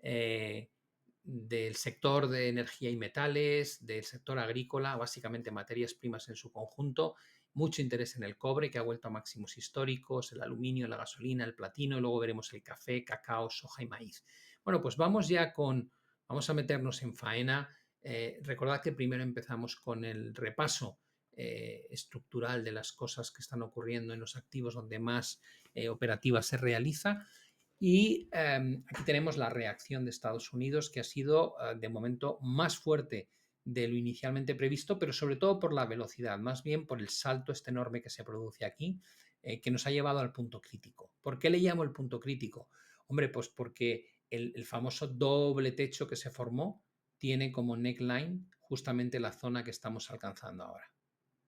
del sector de energía y metales, del sector agrícola, básicamente materias primas en su conjunto, mucho interés en el cobre, que ha vuelto a máximos históricos, el aluminio, la gasolina, el platino, y luego veremos el café, cacao, soja y maíz. Bueno, pues vamos a meternos en faena. Recordad que primero empezamos con el repaso estructural de las cosas que están ocurriendo en los activos donde más operativa se realiza. Y aquí tenemos la reacción de Estados Unidos, que ha sido de momento más fuerte de lo inicialmente previsto, pero sobre todo por la velocidad, más bien por el salto este enorme que se produce aquí, que nos ha llevado al punto crítico. ¿Por qué le llamo el punto crítico? Hombre, pues porque el famoso doble techo que se formó tiene como neckline justamente la zona que estamos alcanzando ahora.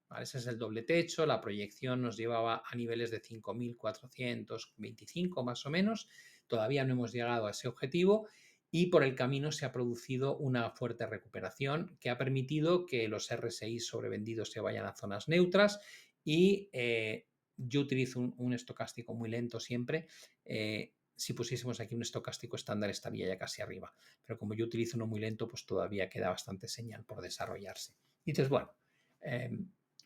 ¿Vale? Ese es el doble techo, la proyección nos llevaba a niveles de 5.425 más o menos, todavía no hemos llegado a ese objetivo y por el camino se ha producido una fuerte recuperación que ha permitido que los RSI sobrevendidos se vayan a zonas neutras y yo utilizo un estocástico muy lento siempre. Si pusiésemos aquí un estocástico estándar estaría ya casi arriba, pero como yo utilizo uno muy lento, pues todavía queda bastante señal por desarrollarse. Y dices, bueno,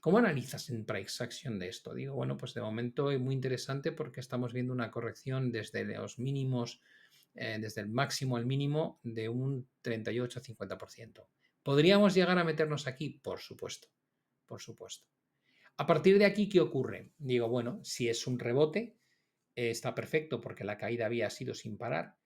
¿cómo analizas en price action de esto? Digo, bueno, pues de momento es muy interesante porque estamos viendo una corrección desde los mínimos, desde el máximo al mínimo de un 38-50%. ¿Podríamos llegar a meternos aquí? Por supuesto, por supuesto. A partir de aquí, ¿qué ocurre? Digo, bueno, si es un rebote, está perfecto porque la caída había sido sin parar.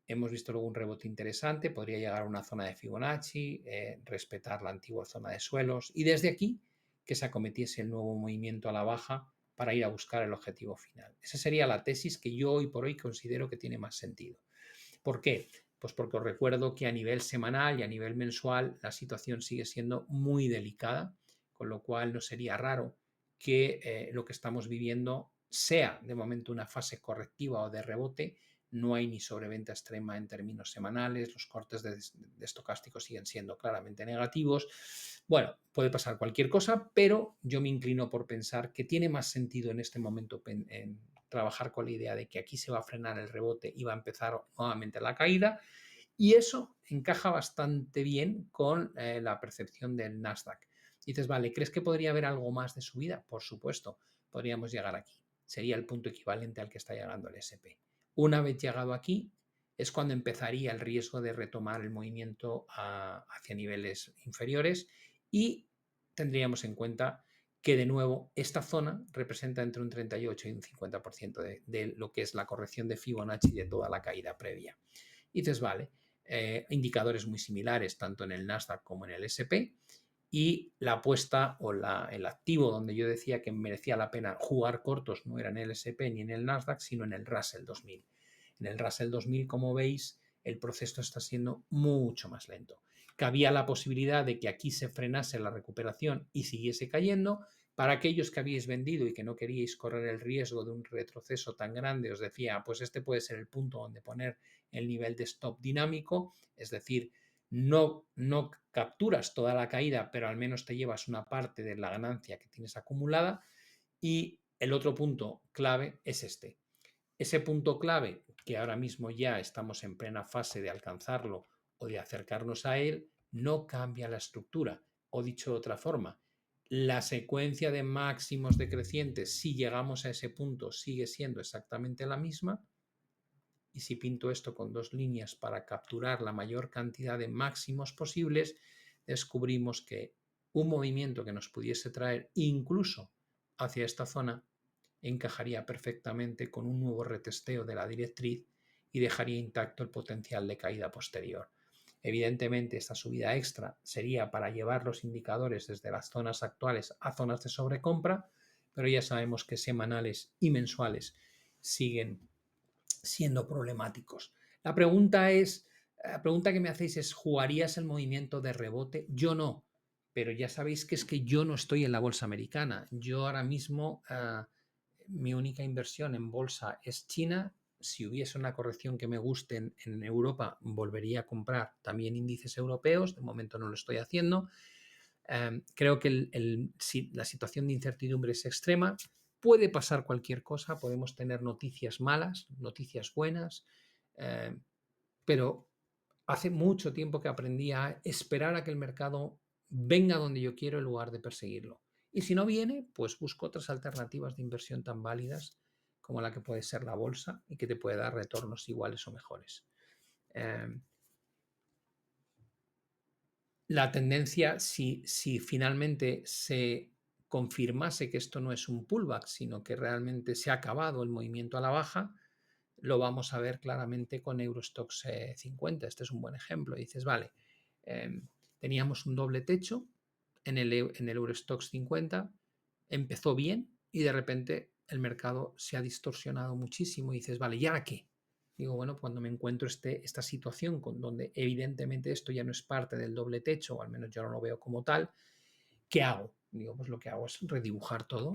Hemos visto luego un rebote interesante, podría llegar a una zona de Fibonacci, respetar la antigua zona de suelos y desde aquí que se acometiese el nuevo movimiento a la baja para ir a buscar el objetivo final. Esa sería la tesis que yo hoy por hoy considero que tiene más sentido. ¿Por qué? Pues porque os recuerdo que a nivel semanal y a nivel mensual la situación sigue siendo muy delicada, con lo cual no sería raro que lo que estamos viviendo sea de momento una fase correctiva o de rebote. No hay ni sobreventa extrema en términos semanales, los cortes de estocástico siguen siendo claramente negativos. Bueno, puede pasar cualquier cosa, pero yo me inclino por pensar que tiene más sentido en este momento en trabajar con la idea de que aquí se va a frenar el rebote y va a empezar nuevamente la caída. Y eso encaja bastante bien con la percepción del Nasdaq. Dices, vale, ¿crees que podría haber algo más de subida? Por supuesto, podríamos llegar aquí. Sería el punto equivalente al que está llegando el SP. Una vez llegado aquí, es cuando empezaría el riesgo de retomar el movimiento hacia niveles inferiores y tendríamos en cuenta que de nuevo esta zona representa entre un 38 y un 50% de lo que es la corrección de Fibonacci de toda la caída previa. Y dices, vale, indicadores muy similares tanto en el Nasdaq como en el SP y la apuesta o el activo donde yo decía que merecía la pena jugar cortos no era en el SP ni en el Nasdaq, sino en el Russell 2000. En el Russell 2000, como veis, el proceso está siendo mucho más lento. Cabía la posibilidad de que aquí se frenase la recuperación y siguiese cayendo. Para aquellos que habíais vendido y que no queríais correr el riesgo de un retroceso tan grande, os decía, pues este puede ser el punto donde poner el nivel de stop dinámico, es decir, no capturas toda la caída, pero al menos te llevas una parte de la ganancia que tienes acumulada. Y el otro punto clave es este. Ese punto clave, que ahora mismo ya estamos en plena fase de alcanzarlo o de acercarnos a él, no cambia la estructura. O dicho de otra forma, la secuencia de máximos decrecientes, si llegamos a ese punto, sigue siendo exactamente la misma. Y si pinto esto con dos líneas para capturar la mayor cantidad de máximos posibles, descubrimos que un movimiento que nos pudiese traer incluso hacia esta zona encajaría perfectamente con un nuevo retesteo de la directriz y dejaría intacto el potencial de caída posterior. Evidentemente, esta subida extra sería para llevar los indicadores desde las zonas actuales a zonas de sobrecompra, pero ya sabemos que semanales y mensuales siguen siendo problemáticos. La pregunta que me hacéis es, ¿jugarías el movimiento de rebote? Yo no, pero ya sabéis que es que yo no estoy en la bolsa americana. Yo ahora mismo, mi única inversión en bolsa es China. Si hubiese una corrección que me guste en Europa, volvería a comprar también índices europeos. De momento no lo estoy haciendo. Creo que la situación de incertidumbre es extrema. Puede pasar cualquier cosa, podemos tener noticias malas, noticias buenas. pero hace mucho tiempo que aprendí a esperar a que el mercado venga donde yo quiero en lugar de perseguirlo. Y si no viene, pues busco otras alternativas de inversión tan válidas como la que puede ser la bolsa y que te puede dar retornos iguales o mejores. La tendencia, si finalmente se confirmase que esto no es un pullback, sino que realmente se ha acabado el movimiento a la baja, lo vamos a ver claramente con Eurostoxx 50. Este es un buen ejemplo. Dices, vale, teníamos un doble techo en el Eurostoxx 50, empezó bien y de repente el mercado se ha distorsionado muchísimo y dices, vale, ¿y ahora qué? Digo, bueno, cuando me encuentro esta situación donde evidentemente esto ya no es parte del doble techo, o al menos yo no lo veo como tal, ¿qué hago? Digo, pues lo que hago es redibujar todo,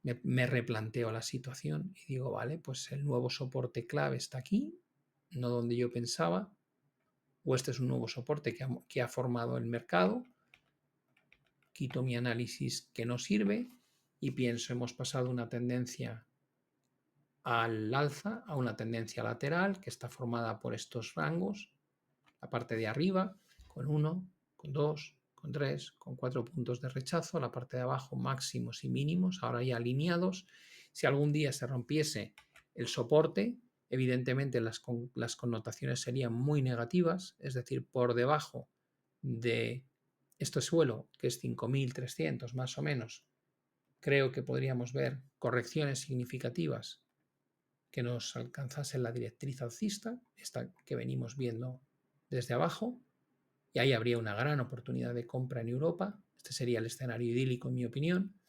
me replanteo la situación y digo, vale, pues el nuevo soporte clave está aquí, no donde yo pensaba, o este es un nuevo soporte que ha formado el mercado, quito mi análisis que no sirve y pienso, hemos pasado una tendencia al alza a una tendencia lateral que está formada por estos rangos, la parte de arriba con 1, con 2, con 3, con 4 puntos de rechazo, la parte de abajo máximos y mínimos, ahora ya alineados. Si algún día se rompiese el soporte, evidentemente las connotaciones serían muy negativas, es decir, por debajo de este suelo, que es 5.300 más o menos, creo que podríamos ver correcciones significativas que nos alcanzasen la directriz alcista, esta que venimos viendo desde abajo, y ahí habría una gran oportunidad de compra en Europa. Este sería el escenario idílico, en mi opinión.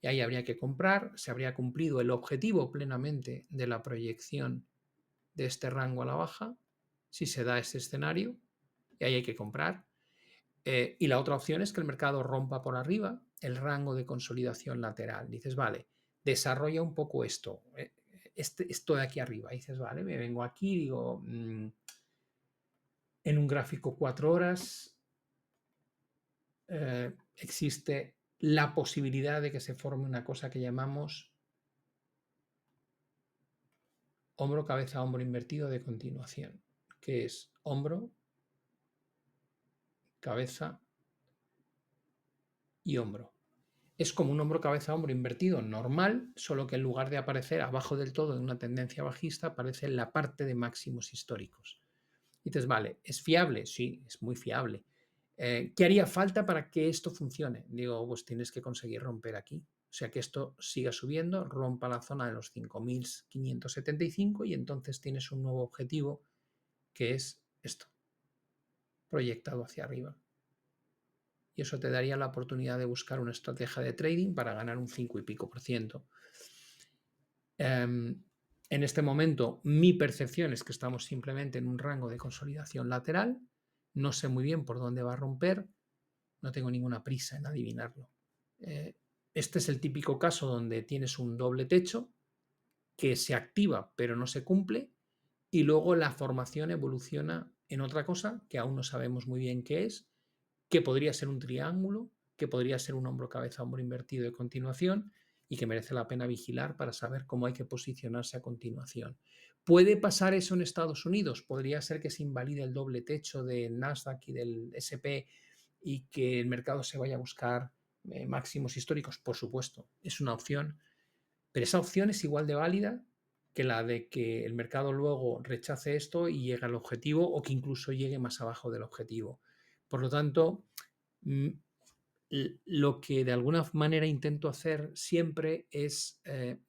Y ahí habría que comprar, se habría cumplido el objetivo plenamente de la proyección de este rango a la baja, si se da ese escenario, y ahí hay que comprar. Y la otra opción es que el mercado rompa por arriba el rango de consolidación lateral. Dices, vale, desarrolla un poco esto, esto de aquí arriba. Dices, vale, me vengo aquí, digo, en un gráfico 4 horas existe la posibilidad de que se forme una cosa que llamamos hombro, cabeza, hombro invertido de continuación, que es hombro, cabeza y hombro. Es como un hombro, cabeza, hombro invertido normal, solo que en lugar de aparecer abajo del todo en una tendencia bajista, aparece en la parte de máximos históricos. Y dices, vale, ¿es fiable? Sí, es muy fiable. ¿Qué haría falta para que esto funcione? Digo, pues tienes que conseguir romper aquí. O sea, que esto siga subiendo, rompa la zona de los 5.575 y entonces tienes un nuevo objetivo que es esto, proyectado hacia arriba. Y eso te daría la oportunidad de buscar una estrategia de trading para ganar un 5 y pico por ciento. En este momento, mi percepción es que estamos simplemente en un rango de consolidación lateral. No sé muy bien por dónde va a romper. No tengo ninguna prisa en adivinarlo. Este es el típico caso donde tienes un doble techo que se activa pero no se cumple y luego la formación evoluciona en otra cosa que aún no sabemos muy bien qué es, que podría ser un triángulo, que podría ser un hombro, cabeza, hombro invertido de continuación y que merece la pena vigilar para saber cómo hay que posicionarse a continuación. ¿Puede pasar eso en Estados Unidos? Podría ser que se invalide el doble techo del Nasdaq y del SP y que el mercado se vaya a buscar máximos históricos. Por supuesto, es una opción, pero esa opción es igual de válida que la de que el mercado luego rechace esto y llegue al objetivo o que incluso llegue más abajo del objetivo. Por lo tanto, lo que de alguna manera intento hacer siempre es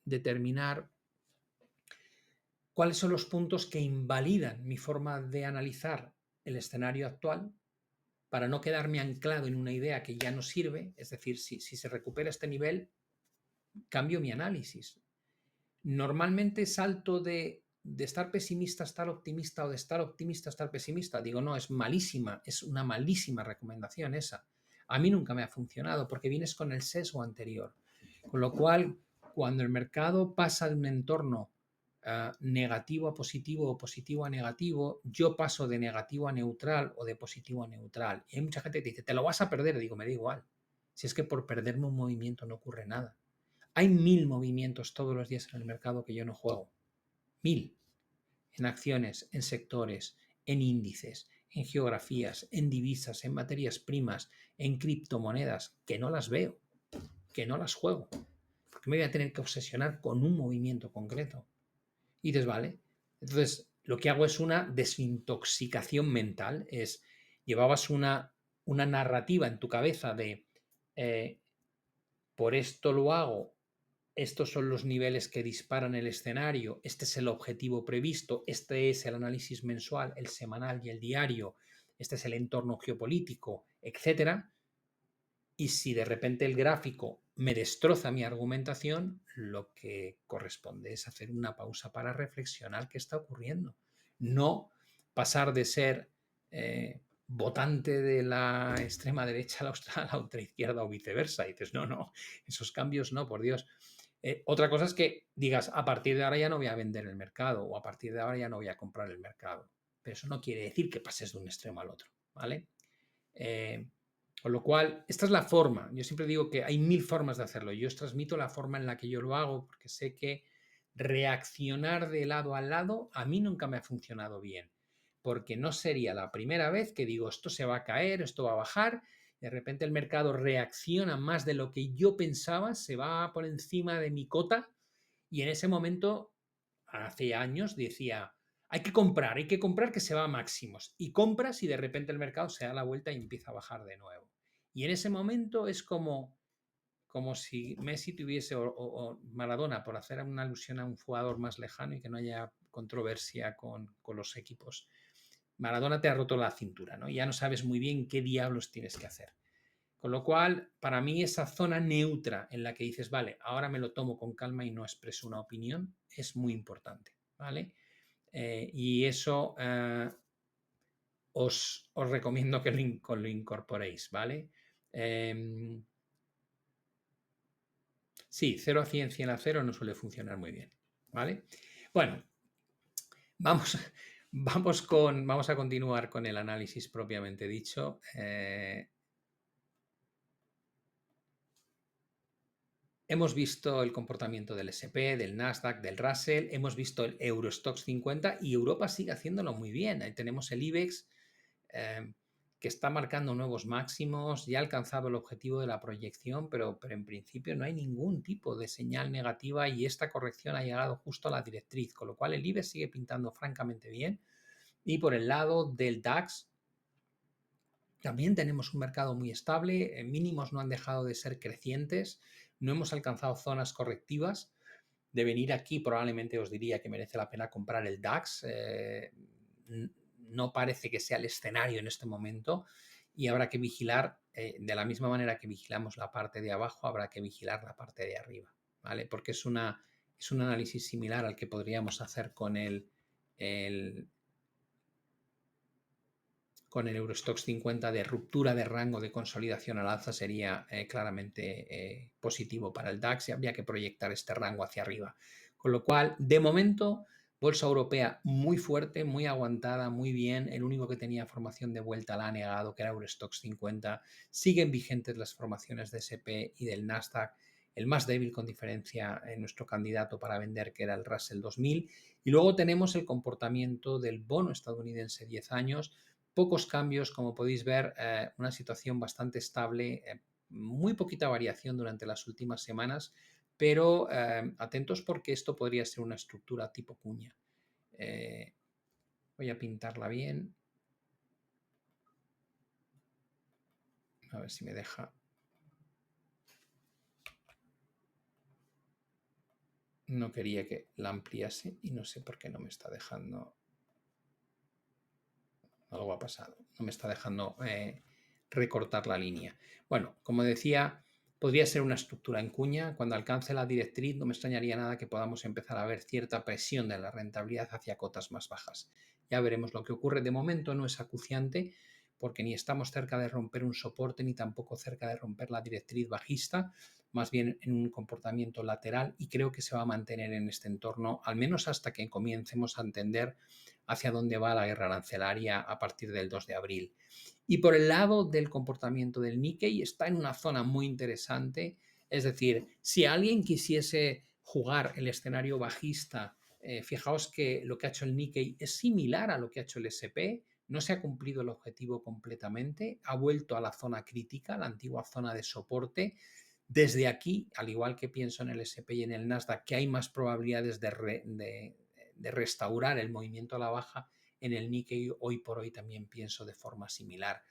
determinar cuáles son los puntos que invalidan mi forma de analizar el escenario actual para no quedarme anclado en una idea que ya no sirve. Es decir, si se recupera este nivel, cambio mi análisis. Normalmente salto de estar pesimista a estar optimista o de estar optimista a estar pesimista. Digo, no, es malísima, es una malísima recomendación esa. A mí nunca me ha funcionado porque vienes con el sesgo anterior. Con lo cual, cuando el mercado pasa de un entorno negativo a positivo o positivo a negativo, yo paso de negativo a neutral o de positivo a neutral. Y hay mucha gente que te dice, te lo vas a perder. Digo, me da igual. Si es que por perderme un movimiento no ocurre nada. Hay 1000 movimientos todos los días en el mercado que yo no juego. 1000. en acciones, en sectores, en índices, en geografías, en divisas, en materias primas, en criptomonedas, que no las veo, que no las juego. Porque me voy a tener que obsesionar con un movimiento concreto. Y dices, vale. Entonces, lo que hago es una desintoxicación mental. Llevabas una narrativa en tu cabeza de por esto lo hago, estos son los niveles que disparan el escenario, este es el objetivo previsto, este es el análisis mensual, el semanal y el diario, este es el entorno geopolítico, etcétera. Y si de repente el gráfico me destroza mi argumentación, lo que corresponde es hacer una pausa para reflexionar qué está ocurriendo. No pasar de ser votante de la extrema derecha a la ultra izquierda o viceversa. Y dices, no, esos cambios no, por Dios. Otra cosa es que digas, a partir de ahora ya no voy a vender el mercado o a partir de ahora ya no voy a comprar el mercado. Pero eso no quiere decir que pases de un extremo al otro, ¿vale? Con lo cual, esta es la forma. Yo siempre digo que hay 1000 formas de hacerlo. Yo os transmito la forma en la que yo lo hago porque sé que reaccionar de lado a lado a mí nunca me ha funcionado bien. Porque no sería la primera vez que digo esto se va a caer, esto va a bajar. De repente el mercado reacciona más de lo que yo pensaba, se va por encima de mi cota y en ese momento, hace años, decía, hay que comprar que se va a máximos. Y compras y de repente el mercado se da la vuelta y empieza a bajar de nuevo. Y en ese momento es como si Messi tuviese, o Maradona, por hacer una alusión a un jugador más lejano y que no haya controversia con los equipos. Maradona te ha roto la cintura, ¿no? Y ya no sabes muy bien qué diablos tienes que hacer. Con lo cual, para mí esa zona neutra en la que dices, vale, ahora me lo tomo con calma y no expreso una opinión, es muy importante, ¿vale? Y eso os recomiendo que lo incorporéis, ¿vale? Sí, 0 a 100, 100 a 0 no suele funcionar muy bien, ¿vale? Bueno, vamos, vamos a continuar con el análisis propiamente dicho. Hemos visto el comportamiento del S&P, del Nasdaq, del Russell, hemos visto el Eurostoxx 50 y Europa sigue haciéndolo muy bien. Ahí tenemos el IBEX que está marcando nuevos máximos, ya ha alcanzado el objetivo de la proyección, pero en principio no hay ningún tipo de señal negativa y esta corrección ha llegado justo a la directriz, con lo cual el IBEX sigue pintando francamente bien. Y por el lado del DAX, también tenemos un mercado muy estable, mínimos no han dejado de ser crecientes, no hemos alcanzado zonas correctivas. De venir aquí probablemente os diría que merece la pena comprar el DAX. No parece que sea el escenario en este momento y habrá que vigilar, de la misma manera que vigilamos la parte de abajo, habrá que vigilar la parte de arriba, ¿vale? Porque es un análisis similar al que podríamos hacer con el Eurostoxx 50 de ruptura de rango de consolidación al alza sería claramente positivo para el DAX y habría que proyectar este rango hacia arriba. Con lo cual, de momento, bolsa europea muy fuerte, muy aguantada, muy bien. El único que tenía formación de vuelta la ha negado, que era Eurostoxx 50. Siguen vigentes las formaciones de S&P y del Nasdaq. El más débil con diferencia en nuestro candidato para vender, que era el Russell 2000. Y luego tenemos el comportamiento del bono estadounidense 10 años, pocos cambios, como podéis ver, una situación bastante estable, muy poquita variación durante las últimas semanas, pero atentos porque esto podría ser una estructura tipo cuña. Voy a pintarla bien. A ver si me deja. No quería que la ampliase y no sé por qué no me está dejando. Algo ha pasado. No me está dejando recortar la línea. Bueno, como decía, podría ser una estructura en cuña. Cuando alcance la directriz, no me extrañaría nada que podamos empezar a ver cierta presión de la rentabilidad hacia cotas más bajas. Ya veremos lo que ocurre. De momento no es acuciante porque ni estamos cerca de romper un soporte ni tampoco cerca de romper la directriz bajista, más bien en un comportamiento lateral y creo que se va a mantener en este entorno, al menos hasta que comencemos a entender hacia dónde va la guerra arancelaria a partir del 2 de abril. Y por el lado del comportamiento del Nikkei está en una zona muy interesante, es decir, si alguien quisiese jugar el escenario bajista Fijaos que lo que ha hecho el Nikkei es similar a lo que ha hecho el SP, no se ha cumplido el objetivo completamente, ha vuelto a la zona crítica, la antigua zona de soporte. Desde aquí, al igual que pienso en el SP y en el Nasdaq, que hay más probabilidades de restaurar el movimiento a la baja, en el Nikkei hoy por hoy también pienso de forma similar.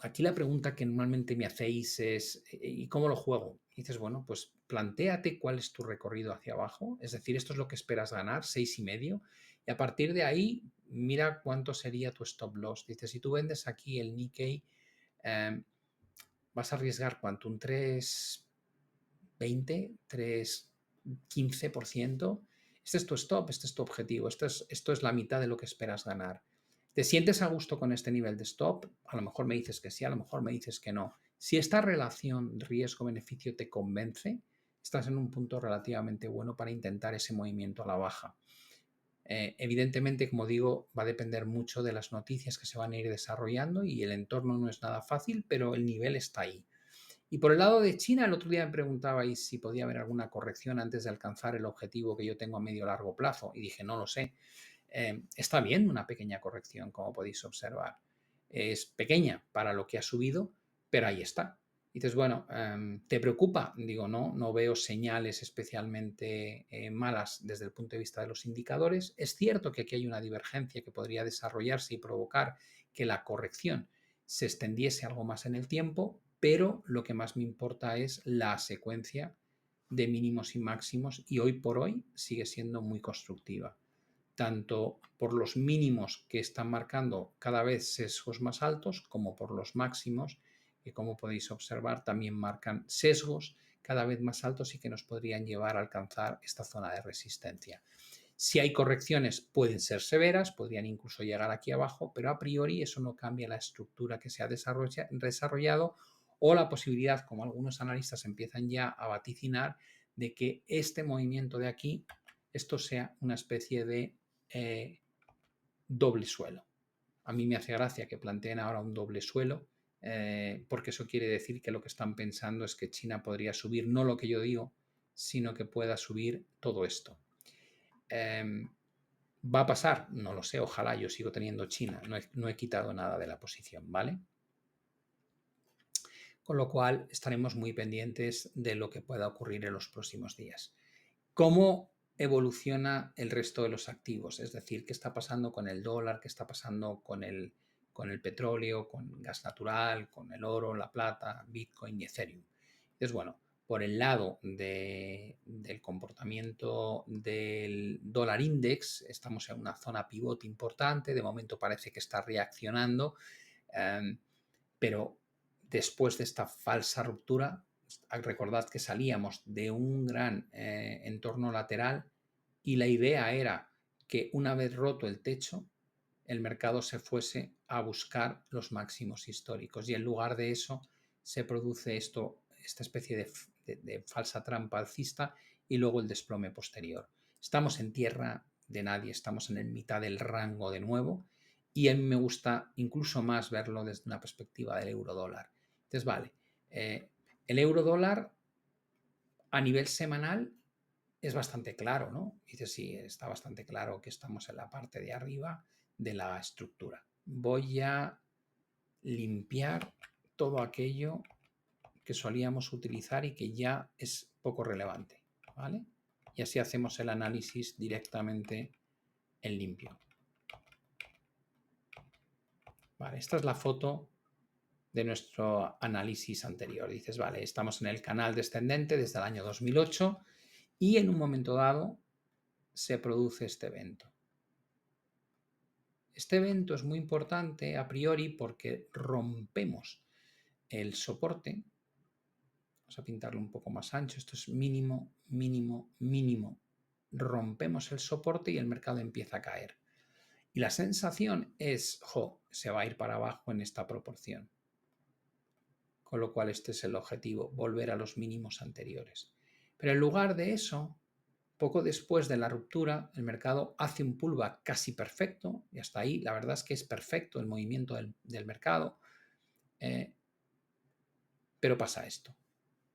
Aquí la pregunta que normalmente me hacéis es, ¿y cómo lo juego? Y dices, bueno, pues plantéate cuál es tu recorrido hacia abajo, es decir, esto es lo que esperas ganar, 6,5, y a partir de ahí mira cuánto sería tu stop loss. Dices, si tú vendes aquí el Nikkei, vas a arriesgar cuánto, un 3,20, 3,15%. Este es tu stop, este es tu objetivo, esto es la mitad de lo que esperas ganar. ¿Te sientes a gusto con este nivel de stop? A lo mejor me dices que sí, a lo mejor me dices que no. Si esta relación riesgo-beneficio te convence, estás en un punto relativamente bueno para intentar ese movimiento a la baja. Evidentemente, como digo, va a depender mucho de las noticias que se van a ir desarrollando y el entorno no es nada fácil, pero el nivel está ahí. Y por el lado de China, el otro día me preguntabais si podía haber alguna corrección antes de alcanzar el objetivo que yo tengo a medio largo plazo y dije, no lo sé. Está bien una pequeña corrección, como podéis observar. Es pequeña para lo que ha subido, pero ahí está. Y dices, bueno, ¿te preocupa? Digo, no veo señales especialmente malas desde el punto de vista de los indicadores. Es cierto que aquí hay una divergencia que podría desarrollarse y provocar que la corrección se extendiese algo más en el tiempo, pero lo que más me importa es la secuencia de mínimos y máximos y hoy por hoy sigue siendo muy constructiva, tanto por los mínimos que están marcando cada vez sesgos más altos como por los máximos que, como podéis observar, también marcan sesgos cada vez más altos y que nos podrían llevar a alcanzar esta zona de resistencia. Si hay correcciones pueden ser severas, podrían incluso llegar aquí abajo, pero a priori eso no cambia la estructura que se ha desarrollado o la posibilidad, como algunos analistas empiezan ya a vaticinar, de que este movimiento de aquí, esto sea una especie de doble suelo. A mí me hace gracia que planteen ahora un doble suelo, porque eso quiere decir que lo que están pensando es que China podría subir, no lo que yo digo, sino que pueda subir todo esto. ¿Va a pasar? No lo sé, ojalá, yo sigo teniendo China, no he quitado nada de la posición, ¿vale? Con lo cual estaremos muy pendientes de lo que pueda ocurrir en los próximos días. ¿Cómo evoluciona el resto de los activos? Es decir, ¿qué está pasando con el dólar? ¿Qué está pasando con el petróleo, con gas natural, con el oro, la plata, Bitcoin y Ethereum? Entonces, bueno, por el lado del comportamiento del dólar index, estamos en una zona pivote importante, de momento parece que está reaccionando, pero después de esta falsa ruptura, recordad que salíamos de un gran entorno lateral y la idea era que una vez roto el techo, el mercado se fuese a buscar los máximos históricos y en lugar de eso se produce esta especie de falsa trampa alcista y luego el desplome posterior. Estamos en tierra de nadie, estamos en el mitad del rango de nuevo y a mí me gusta incluso más verlo desde una perspectiva del euro dólar. Entonces, vale, el euro dólar a nivel semanal es bastante claro, ¿no? Dice, sí, está bastante claro que estamos en la parte de arriba de la estructura. Voy a limpiar todo aquello que solíamos utilizar y que ya es poco relevante, ¿vale? Y así hacemos el análisis directamente en limpio. Vale, esta es la foto de nuestro análisis anterior. Dices, vale, estamos en el canal descendente desde el año 2008 y en un momento dado se produce este evento. Este evento es muy importante a priori porque rompemos el soporte. Vamos a pintarlo un poco más ancho. Esto es mínimo, mínimo, mínimo. Rompemos el soporte y el mercado empieza a caer. Y la sensación es, se va a ir para abajo en esta proporción. Con lo cual este es el objetivo, volver a los mínimos anteriores. Pero en lugar de eso, poco después de la ruptura, el mercado hace un pullback casi perfecto, y hasta ahí la verdad es que es perfecto el movimiento del mercado, pero pasa esto.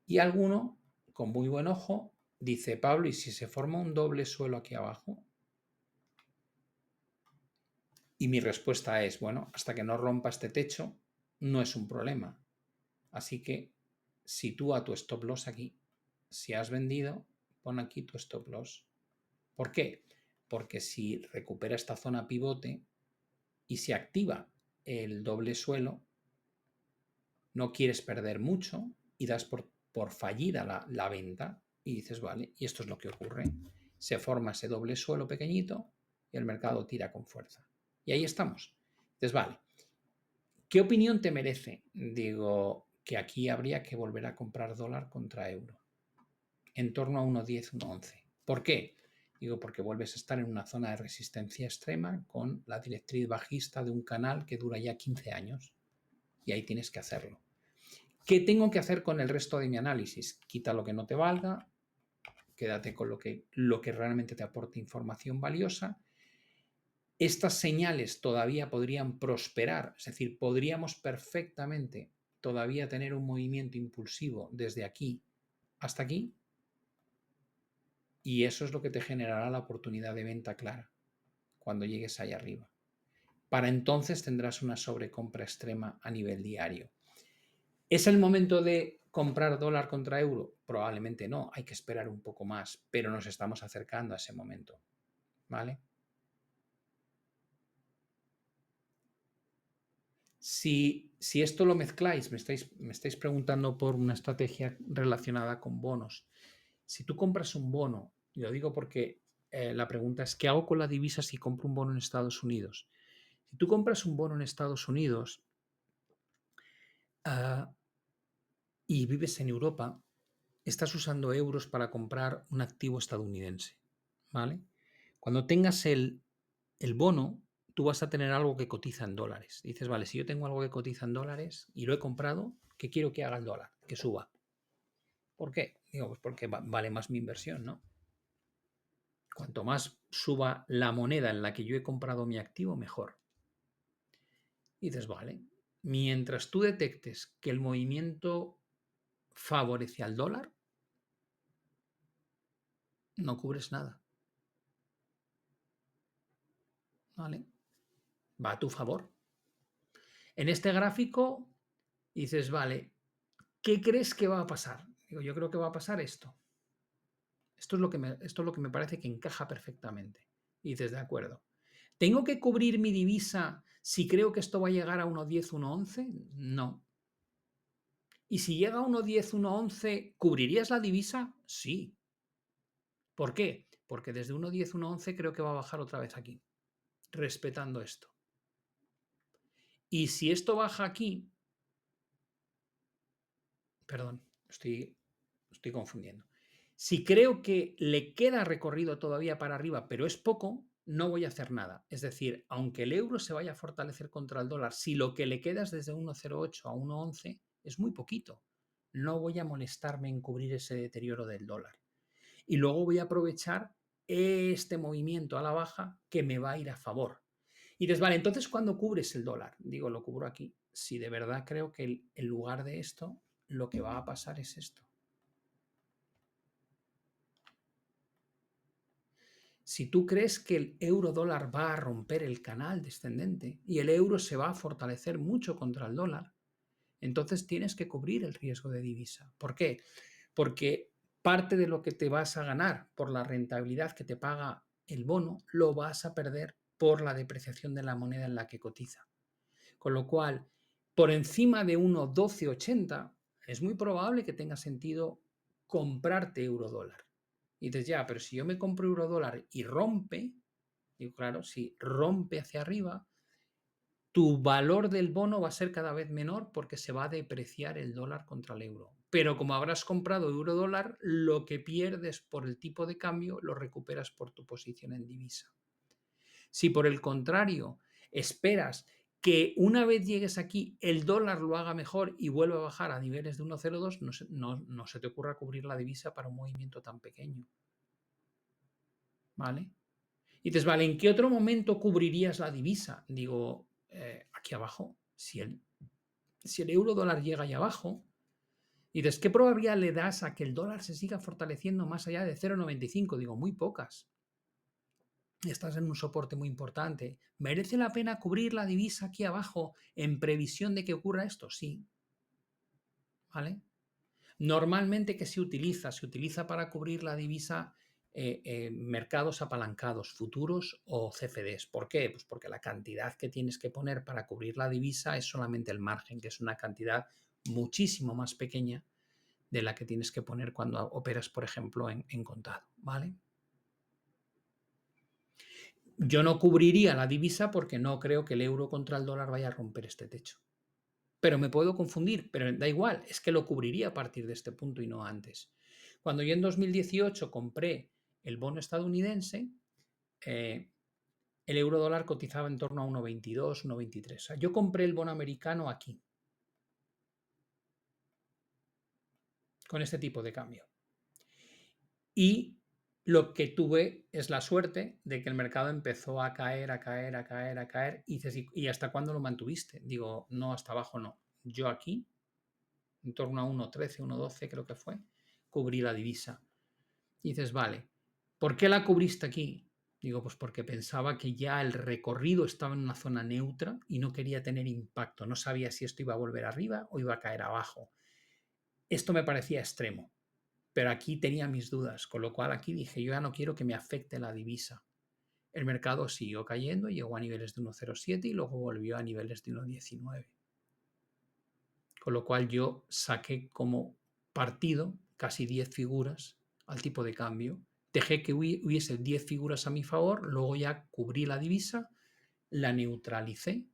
Y alguno, con muy buen ojo, Dice Pablo, ¿y si se forma un doble suelo aquí abajo? Y mi respuesta es, bueno, hasta que no rompa este techo, no es un problema. Así que sitúa tu stop loss aquí. Si has vendido, pon aquí tu stop loss. ¿Por qué? Porque si recupera esta zona pivote y se activa el doble suelo, no quieres perder mucho y das por fallida la venta y dices, vale, y esto es lo que ocurre. Se forma ese doble suelo pequeñito y el mercado tira con fuerza. Y ahí estamos. Entonces, vale, ¿qué opinión te merece? Digo que aquí habría que volver a comprar dólar contra euro en torno a 1.10, 1.11. ¿Por qué? Digo, porque vuelves a estar en una zona de resistencia extrema con la directriz bajista de un canal que dura ya 15 años. Y ahí tienes que hacerlo. ¿Qué tengo que hacer con el resto de mi análisis? Quita lo que no te valga, quédate con lo que realmente te aporte información valiosa. Estas señales todavía podrían prosperar, es decir, podríamos perfectamente todavía tener un movimiento impulsivo desde aquí hasta aquí, y eso es lo que te generará la oportunidad de venta clara cuando llegues ahí arriba. Para entonces tendrás una sobrecompra extrema a nivel diario. ¿Es el momento de comprar dólar contra euro? Probablemente no, hay que esperar un poco más, pero nos estamos acercando a ese momento, ¿vale? Si esto lo mezcláis, me estáis preguntando por una estrategia relacionada con bonos. Si tú compras un bono, y lo digo porque la pregunta es, ¿qué hago con la divisa si compro un bono en Estados Unidos? Si tú compras un bono en Estados Unidos y vives en Europa, estás usando euros para comprar un activo estadounidense, ¿vale? Cuando tengas el bono, tú vas a tener algo que cotiza en dólares. Dices, vale, si yo tengo algo que cotiza en dólares y lo he comprado, ¿qué quiero que haga el dólar? Que suba. ¿Por qué? Digo, pues porque vale más mi inversión, ¿no? Cuanto más suba la moneda en la que yo he comprado mi activo, mejor. Y dices, vale, mientras tú detectes que el movimiento favorece al dólar, no cubres nada, ¿vale? Va a tu favor. En este gráfico dices, vale, ¿qué crees que va a pasar? Digo, yo creo que va a pasar esto. Esto es lo que me parece que encaja perfectamente. Y dices, de acuerdo. ¿Tengo que cubrir mi divisa si creo que esto va a llegar a 1.10, 1.11? No. ¿Y si llega a 1.10, 1.11, cubrirías la divisa? Sí. ¿Por qué? Porque desde 1.10, 1.11 creo que va a bajar otra vez aquí, respetando esto. Y si esto baja aquí, perdón, estoy confundiendo. Si creo que le queda recorrido todavía para arriba, pero es poco, no voy a hacer nada. Es decir, aunque el euro se vaya a fortalecer contra el dólar, si lo que le queda es desde 1.08 a 1.11, es muy poquito. No voy a molestarme en cubrir ese deterioro del dólar. Y luego voy a aprovechar este movimiento a la baja que me va a ir a favor. Y dices, vale, entonces, ¿cuándo cubres el dólar? Digo, lo cubro aquí. Si de verdad creo que en lugar de esto, lo que va a pasar es esto. Si tú crees que el euro dólar va a romper el canal descendente y el euro se va a fortalecer mucho contra el dólar, entonces tienes que cubrir el riesgo de divisa. ¿Por qué? Porque parte de lo que te vas a ganar por la rentabilidad que te paga el bono lo vas a perder por la depreciación de la moneda en la que cotiza. Con lo cual, por encima de 1,1280 es muy probable que tenga sentido comprarte euro dólar. Y dices, ya, pero si yo me compro euro dólar y rompe, digo, claro, si rompe hacia arriba, tu valor del bono va a ser cada vez menor porque se va a depreciar el dólar contra el euro. Pero como habrás comprado euro dólar, lo que pierdes por el tipo de cambio lo recuperas por tu posición en divisa. Si por el contrario esperas que una vez llegues aquí el dólar lo haga mejor y vuelva a bajar a niveles de 1,02, no se te ocurra cubrir la divisa para un movimiento tan pequeño. ¿Vale? Y dices, vale, ¿en qué otro momento cubrirías la divisa? Digo, aquí abajo, si el euro dólar llega ahí abajo, Y dices, ¿qué probabilidad le das a que el dólar se siga fortaleciendo más allá de 0,95? Digo, muy pocas. Estás en un soporte muy importante. ¿Merece la pena cubrir la divisa aquí abajo en previsión de que ocurra esto? Sí. ¿Vale? Normalmente, ¿qué se utiliza? Se utiliza para cubrir la divisa mercados apalancados, futuros o CFDs. ¿Por qué? Pues porque la cantidad que tienes que poner para cubrir la divisa es solamente el margen, que es una cantidad muchísimo más pequeña de la que tienes que poner cuando operas, por ejemplo, en contado. ¿Vale? Yo no cubriría la divisa porque no creo que el euro contra el dólar vaya a romper este techo. Pero me puedo confundir, pero da igual, es que lo cubriría a partir de este punto y no antes. Cuando yo en 2018 compré el bono estadounidense, eh, el euro dólar cotizaba en torno a 1,22, 1,23. O sea, yo compré el bono americano aquí, con este tipo de cambio. Y lo que tuve es la suerte de que el mercado empezó a caer, a caer, a caer, a caer. Y dices, ¿y hasta cuándo lo mantuviste? Digo, no, hasta abajo no. Yo aquí, en torno a 1,13, 1,12 creo que fue, cubrí la divisa. Y dices, vale, ¿por qué la cubriste aquí? Digo, pues porque pensaba que ya el recorrido estaba en una zona neutra y no quería tener impacto. No sabía si esto iba a volver arriba o iba a caer abajo. Esto me parecía extremo, pero aquí tenía mis dudas, con lo cual aquí dije, yo ya no quiero que me afecte la divisa. El mercado siguió cayendo, llegó a niveles de 1,07 y luego volvió a niveles de 1,19. Con lo cual yo saqué como partido casi 10 figuras al tipo de cambio. Dejé que hubiese 10 figuras a mi favor, luego ya cubrí la divisa, la neutralicé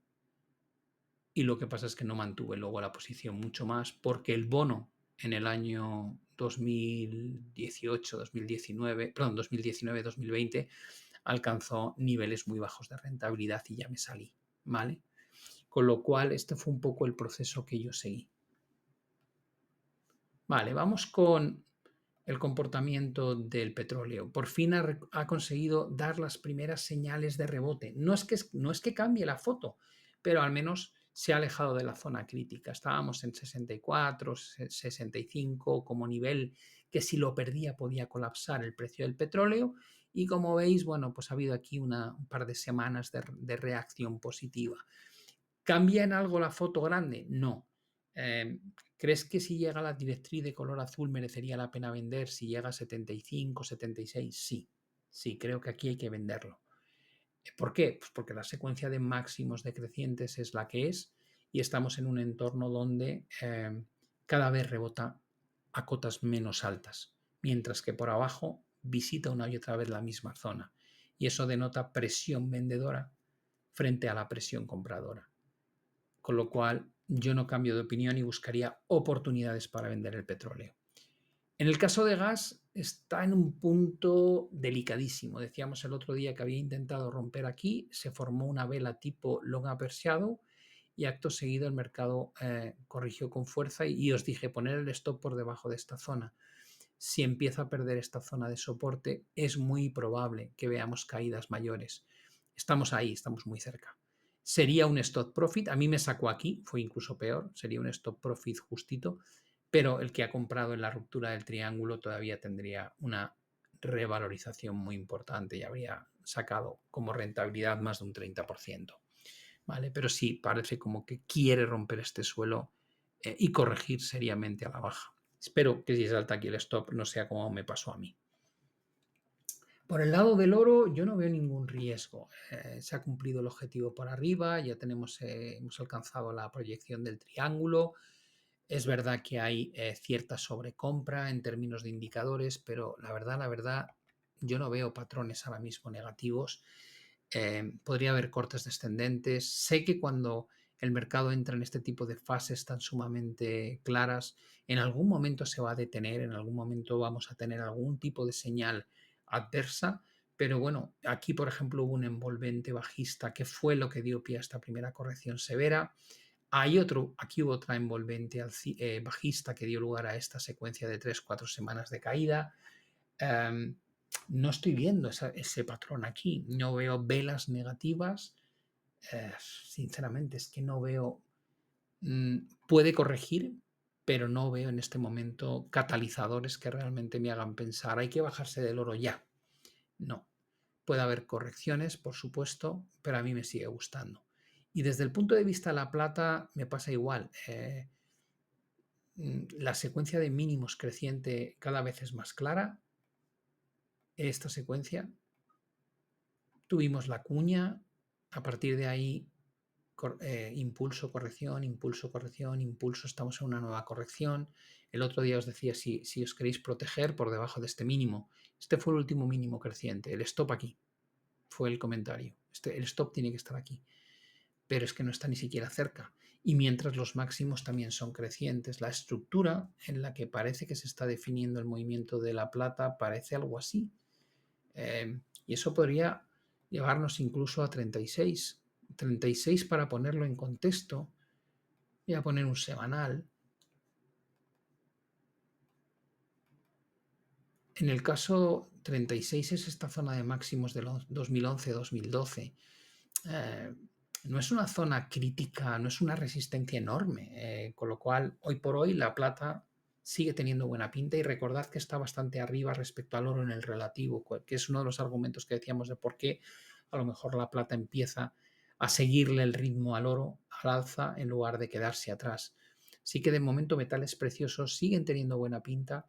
y lo que pasa es que no mantuve luego la posición mucho más porque el bono en el año 2018, 2019, perdón, 2019, 2020 alcanzó niveles muy bajos de rentabilidad y ya me salí, ¿vale? Con lo cual este fue un poco el proceso que yo seguí. Vale, vamos con el comportamiento del petróleo. Por fin ha conseguido dar las primeras señales de rebote. No es que cambie la foto, pero al menos se ha alejado de la zona crítica. Estábamos en 64, 65 como nivel que si lo perdía podía colapsar el precio del petróleo. Y como veis, bueno, pues ha habido aquí un par de semanas de reacción positiva. ¿Cambia en algo la foto grande? No. ¿Crees que si llega a la directriz de color azul merecería la pena vender? Si llega a 75, 76, sí. Sí, creo que aquí hay que venderlo. ¿Por qué? Pues porque la secuencia de máximos decrecientes es la que es y estamos en un entorno donde cada vez rebota a cotas menos altas, mientras que por abajo visita una y otra vez la misma zona. Y eso denota presión vendedora frente a la presión compradora. Con lo cual yo no cambio de opinión y buscaría oportunidades para vender el petróleo. En el caso de gas está en un punto delicadísimo. Decíamos el otro día que había intentado romper aquí, se formó una vela tipo long upper shadow y acto seguido el mercado corrigió con fuerza y os dije poner el stop por debajo de esta zona. Si empieza a perder esta zona de soporte es muy probable que veamos caídas mayores. Estamos ahí, estamos muy cerca. Sería un stop profit, a mí me sacó aquí, fue incluso peor, sería un stop profit justito, pero el que ha comprado en la ruptura del triángulo todavía tendría una revalorización muy importante y habría sacado como rentabilidad más de un 30%. ¿Vale? Pero sí, parece como que quiere romper este suelo y corregir seriamente a la baja. Espero que si salta aquí el stop no sea como me pasó a mí. Por el lado del oro, yo no veo ningún riesgo. Se ha cumplido el objetivo por arriba, ya hemos alcanzado la proyección del triángulo. Es verdad que hay cierta sobrecompra en términos de indicadores, pero la verdad, yo no veo patrones ahora mismo negativos. Podría haber cortes descendentes. Sé que cuando el mercado entra en este tipo de fases tan sumamente claras, en algún momento se va a detener, en algún momento vamos a tener algún tipo de señal adversa, pero bueno, aquí por ejemplo hubo un envolvente bajista que fue lo que dio pie a esta primera corrección severa. Aquí hubo otra envolvente bajista que dio lugar a esta secuencia de 3-4 semanas de caída. No estoy viendo ese patrón aquí, no veo velas negativas. Sinceramente, es que no veo. ¿Puede corregir? pero no veo en este momento catalizadores que realmente me hagan pensar, hay que bajarse del oro ya. No. Puede haber correcciones, por supuesto, pero a mí me sigue gustando. Y desde el punto de vista de la plata me pasa igual. La secuencia de mínimos creciente cada vez es más clara. Esta secuencia tuvimos la cuña, a partir de ahí impulso, corrección, impulso, corrección, impulso, estamos en una nueva corrección. El otro día os decía, si os queréis proteger por debajo de este mínimo, este fue el último mínimo creciente, el stop aquí, fue el comentario. El stop tiene que estar aquí, pero es que no está ni siquiera cerca. Y mientras los máximos también son crecientes, la estructura en la que parece que se está definiendo el movimiento de la plata parece algo así. Y eso podría llevarnos incluso a 36. 36 para ponerlo en contexto. Voy a poner un semanal. En el caso 36 es esta zona de máximos de 2011-2012. No es una zona crítica, no es una resistencia enorme, con lo cual hoy por hoy la plata sigue teniendo buena pinta y recordad que está bastante arriba respecto al oro en el relativo, que es uno de los argumentos que decíamos de por qué a lo mejor la plata empieza a seguirle el ritmo al oro al alza en lugar de quedarse atrás. Sí que de momento metales preciosos siguen teniendo buena pinta,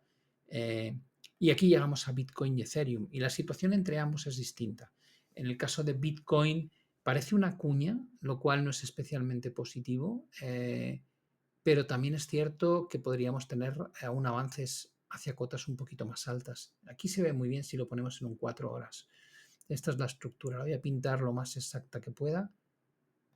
y aquí llegamos a Bitcoin y Ethereum y la situación entre ambos es distinta. En el caso de Bitcoin parece una cuña, lo cual no es especialmente positivo, pero también es cierto que podríamos tener aún avances hacia cotas un poquito más altas. Aquí se ve muy bien si lo ponemos en un 4 horas. Esta es la estructura, la voy a pintar lo más exacta que pueda.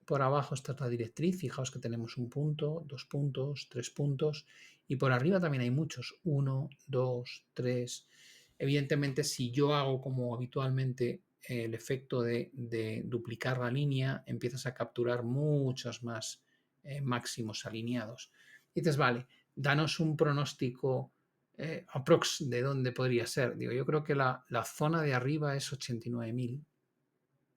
Por abajo está la directriz, fijaos que tenemos un punto, 2 puntos, 3 puntos, y por arriba también hay muchos, 1, 2, 3. Evidentemente, si yo hago como habitualmente el efecto de duplicar la línea, empiezas a capturar muchos más máximos alineados. Y dices, vale, danos un pronóstico aprox de dónde podría ser. Digo, yo creo que la zona de arriba es 89.000.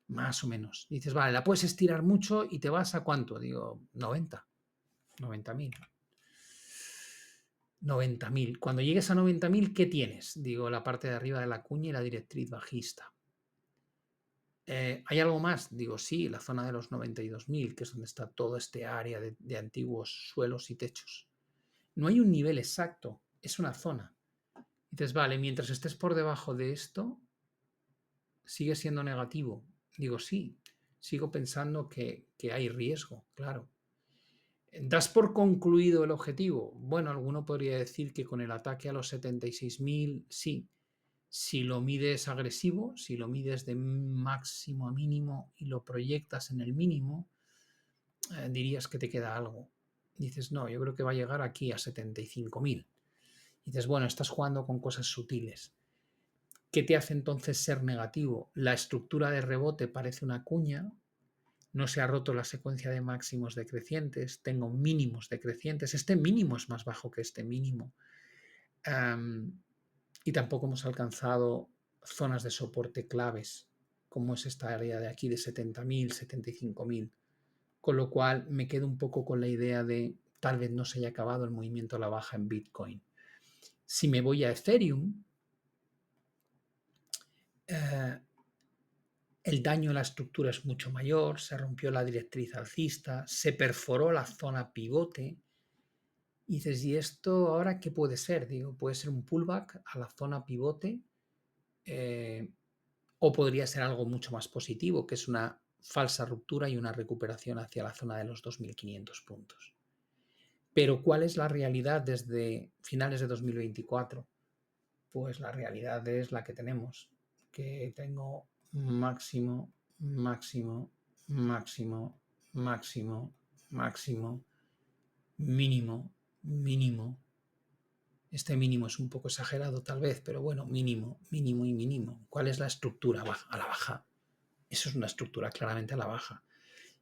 Más o menos. Y dices, vale, la puedes estirar mucho y te vas a cuánto. Digo, 90.000. 90.000. Cuando llegues a 90.000, ¿qué tienes? Digo, la parte de arriba de la cuña y la directriz bajista. ¿Hay algo más? Digo, sí, la zona de los 92.000, que es donde está todo este área de antiguos suelos y techos. No hay un nivel exacto, es una zona. Dices, vale, mientras estés por debajo de esto, sigue siendo negativo. Digo, sí, sigo pensando que hay riesgo, claro. ¿Das por concluido el objetivo? Bueno, alguno podría decir que con el ataque a los 76.000, sí. Si lo mides agresivo, si lo mides de máximo a mínimo y lo proyectas en el mínimo, dirías que te queda algo. Dices, no, yo creo que va a llegar aquí a 75.000. Dices, bueno, estás jugando con cosas sutiles. ¿Qué te hace entonces ser negativo? La estructura de rebote parece una cuña, no se ha roto la secuencia de máximos decrecientes, tengo mínimos decrecientes, este mínimo es más bajo que este mínimo, y tampoco hemos alcanzado zonas de soporte claves, como es esta área de aquí de 70.000, 75.000, con lo cual me quedo un poco con la idea de tal vez no se haya acabado el movimiento a la baja en Bitcoin. Si me voy a Ethereum, el daño a la estructura es mucho mayor, se rompió la directriz alcista, se perforó la zona pivote. Y dices, ¿y esto ahora qué puede ser? Digo, puede ser un pullback a la zona pivote, o podría ser algo mucho más positivo, que es una falsa ruptura y una recuperación hacia la zona de los 2.500 puntos. Pero ¿cuál es la realidad desde finales de 2024? Pues la realidad es la que tenemos, que tengo máximo, máximo, máximo, máximo, máximo, mínimo, mínimo. Este mínimo es un poco exagerado tal vez, pero bueno, mínimo, mínimo y mínimo. ¿Cuál es la estructura a la baja? Eso es una estructura claramente a la baja.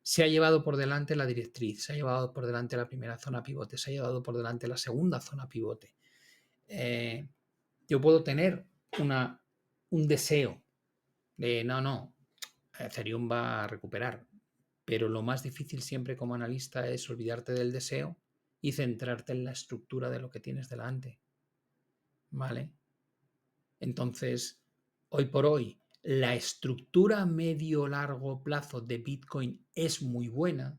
Se ha llevado por delante la directriz, se ha llevado por delante la primera zona pivote, se ha llevado por delante la segunda zona pivote. Yo puedo tener un deseo de no, Ethereum va a recuperar, pero lo más difícil siempre como analista es olvidarte del deseo y centrarte en la estructura de lo que tienes delante, ¿vale? Entonces, hoy por hoy, la estructura a medio-largo plazo de Bitcoin es muy buena,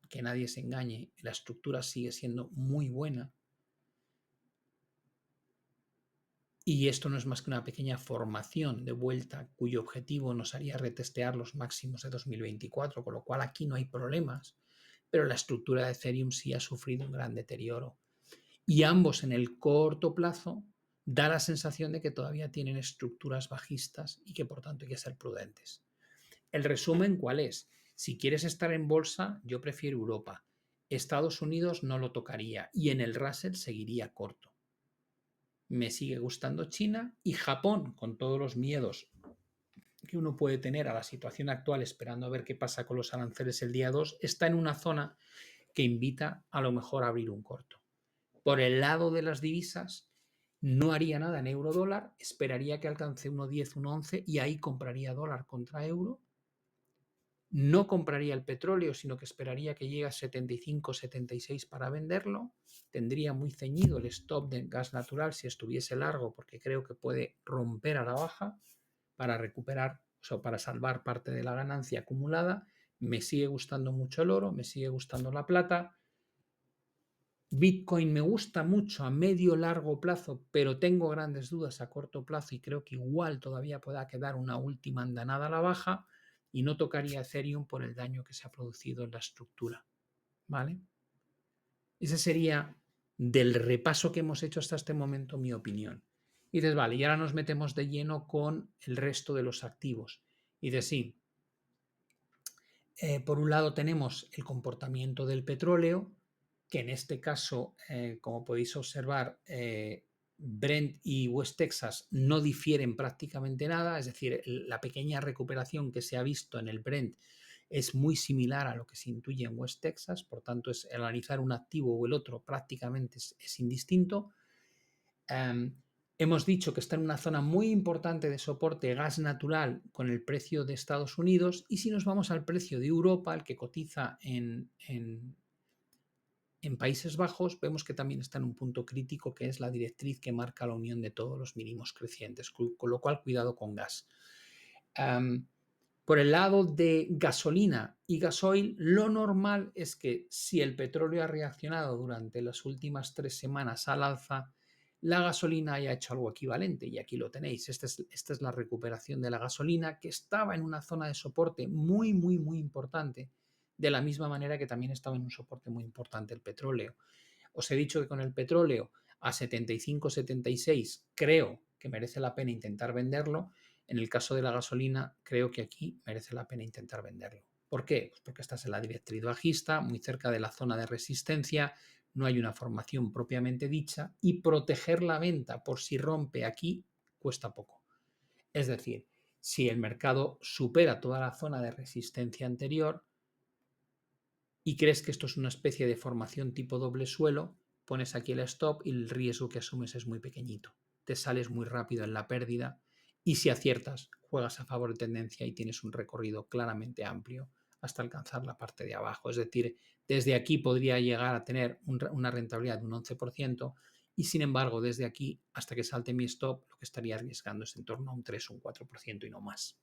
que nadie se engañe, la estructura sigue siendo muy buena. Y esto no es más que una pequeña formación de vuelta cuyo objetivo nos haría retestear los máximos de 2024, con lo cual aquí no hay problemas, pero la estructura de Ethereum sí ha sufrido un gran deterioro. Y ambos en el corto plazo da la sensación de que todavía tienen estructuras bajistas y que por tanto hay que ser prudentes. El resumen, ¿cuál es? Si quieres estar en bolsa, yo prefiero Europa. Estados Unidos no lo tocaría y en el Russell seguiría corto. Me sigue gustando China y Japón, con todos los miedos que uno puede tener a la situación actual, esperando a ver qué pasa con los aranceles el día 2, está en una zona que invita a lo mejor a abrir un corto. Por el lado de las divisas, no haría nada en euro dólar, esperaría que alcance 1,10, 1,11 y ahí compraría dólar contra euro. No compraría el petróleo, sino que esperaría que llegue a 75, 76 para venderlo. Tendría muy ceñido el stop de gas natural si estuviese largo, porque creo que puede romper a la baja para recuperar, o sea, para salvar parte de la ganancia acumulada. Me sigue gustando mucho el oro, me sigue gustando la plata. Bitcoin me gusta mucho a medio largo plazo, pero tengo grandes dudas a corto plazo y creo que igual todavía pueda quedar una última andanada a la baja y no tocaría Ethereum por el daño que se ha producido en la estructura. ¿Vale? Ese sería del repaso que hemos hecho hasta este momento mi opinión. Y dices, vale, y ahora nos metemos de lleno con el resto de los activos. Y dices, sí, por un lado tenemos el comportamiento del petróleo, que en este caso, como podéis observar, Brent y West Texas no difieren prácticamente nada, es decir, la pequeña recuperación que se ha visto en el Brent es muy similar a lo que se intuye en West Texas, por tanto, es analizar un activo o el otro prácticamente es indistinto. Hemos dicho que está en una zona muy importante de soporte gas natural con el precio de Estados Unidos y si nos vamos al precio de Europa, el que cotiza en Países Bajos, vemos que también está en un punto crítico que es la directriz que marca la unión de todos los mínimos crecientes, con lo cual cuidado con gas. Por el lado de gasolina y gasoil, lo normal es que si el petróleo ha reaccionado durante las últimas 3 semanas al alza, la gasolina haya hecho algo equivalente y aquí lo tenéis. Esta es la recuperación de la gasolina que estaba en una zona de soporte muy, muy, muy importante, de la misma manera que también estaba en un soporte muy importante el petróleo. Os he dicho que con el petróleo a 75, 76 creo que merece la pena intentar venderlo. En el caso de la gasolina, creo que aquí merece la pena intentar venderlo. ¿Por qué? Pues porque estás en la directriz bajista, muy cerca de la zona de resistencia, no hay una formación propiamente dicha y proteger la venta por si rompe aquí cuesta poco. Es decir, si el mercado supera toda la zona de resistencia anterior y crees que esto es una especie de formación tipo doble suelo, pones aquí el stop y el riesgo que asumes es muy pequeñito. Te sales muy rápido en la pérdida y si aciertas, juegas a favor de tendencia y tienes un recorrido claramente amplio hasta alcanzar la parte de abajo. Es decir, desde aquí podría llegar a tener una rentabilidad de un 11% y sin embargo, desde aquí hasta que salte mi stop, lo que estaría arriesgando es en torno a un 3 o un 4% y no más.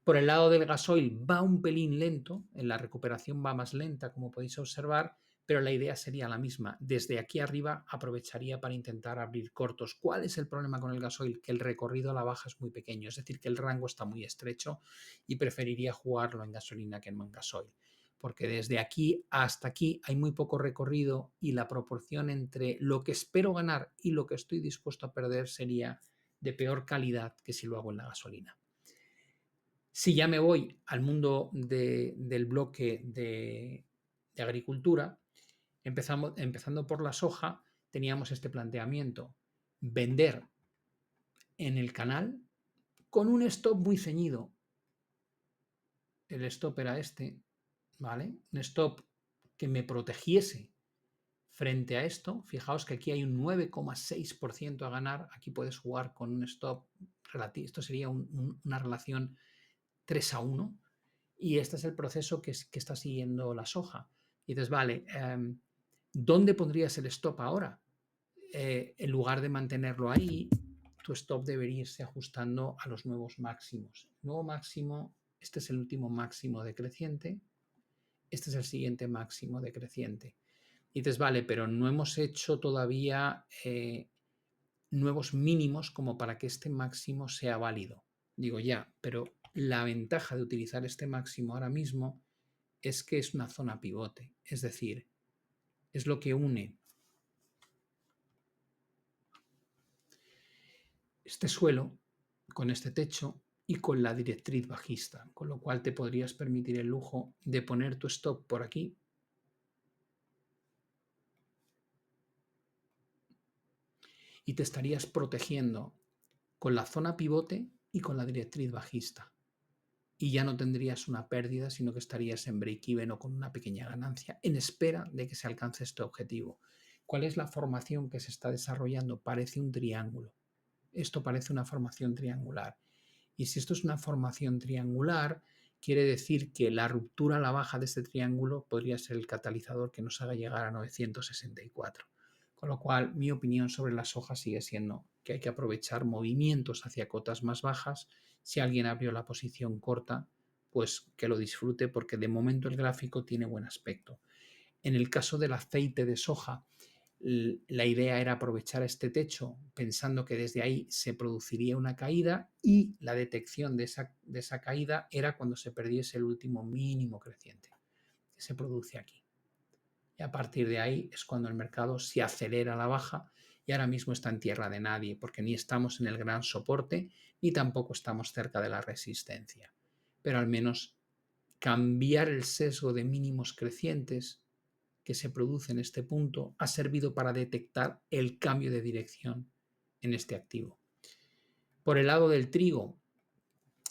Por el lado del gasoil va un pelín lento, en la recuperación va más lenta, como podéis observar, pero la idea sería la misma. Desde aquí arriba aprovecharía para intentar abrir cortos. ¿Cuál es el problema con el gasoil? Que el recorrido a la baja es muy pequeño, es decir, que el rango está muy estrecho y preferiría jugarlo en gasolina que en gasoil. Porque desde aquí hasta aquí hay muy poco recorrido y la proporción entre lo que espero ganar y lo que estoy dispuesto a perder sería de peor calidad que si lo hago en la gasolina. Si ya me voy al mundo del bloque de agricultura, empezando por la soja, teníamos este planteamiento: vender en el canal con un stop muy ceñido. El stop era este, ¿vale? Un stop que me protegiese frente a esto. Fijaos que aquí hay un 9,6% a ganar. Aquí puedes jugar con un stop relativo. Esto sería una relación 3-1. Y este es el proceso que está siguiendo la soja. Y dices, vale, ¿Dónde pondrías el stop ahora? En lugar de mantenerlo ahí, tu stop debería irse ajustando a los nuevos máximos. Nuevo máximo, este es el último máximo decreciente, este es el siguiente máximo decreciente. Y dices, vale, pero no hemos hecho todavía nuevos mínimos como para que este máximo sea válido. Digo, ya, pero la ventaja de utilizar este máximo ahora mismo es que es una zona pivote, es decir, es lo que une este suelo con este techo y con la directriz bajista, con lo cual te podrías permitir el lujo de poner tu stop por aquí y te estarías protegiendo con la zona pivote y con la directriz bajista. Y ya no tendrías una pérdida, sino que estarías en break-even o con una pequeña ganancia en espera de que se alcance este objetivo. ¿Cuál es la formación que se está desarrollando? Parece un triángulo. Esto parece una formación triangular. Y si esto es una formación triangular, quiere decir que la ruptura a la baja de este triángulo podría ser el catalizador que nos haga llegar a 964. Con lo cual, mi opinión sobre las hojas sigue siendo que hay que aprovechar movimientos hacia cotas más bajas. Si alguien abrió la posición corta, pues que lo disfrute porque de momento el gráfico tiene buen aspecto. En el caso del aceite de soja, la idea era aprovechar este techo pensando que desde ahí se produciría una caída y la detección de esa caída era cuando se perdiese el último mínimo creciente que se produce aquí. Y a partir de ahí es cuando el mercado se acelera a la baja y ahora mismo está en tierra de nadie porque ni estamos en el gran soporte ni tampoco estamos cerca de la resistencia. Pero al menos cambiar el sesgo de mínimos crecientes que se produce en este punto ha servido para detectar el cambio de dirección en este activo. Por el lado del trigo,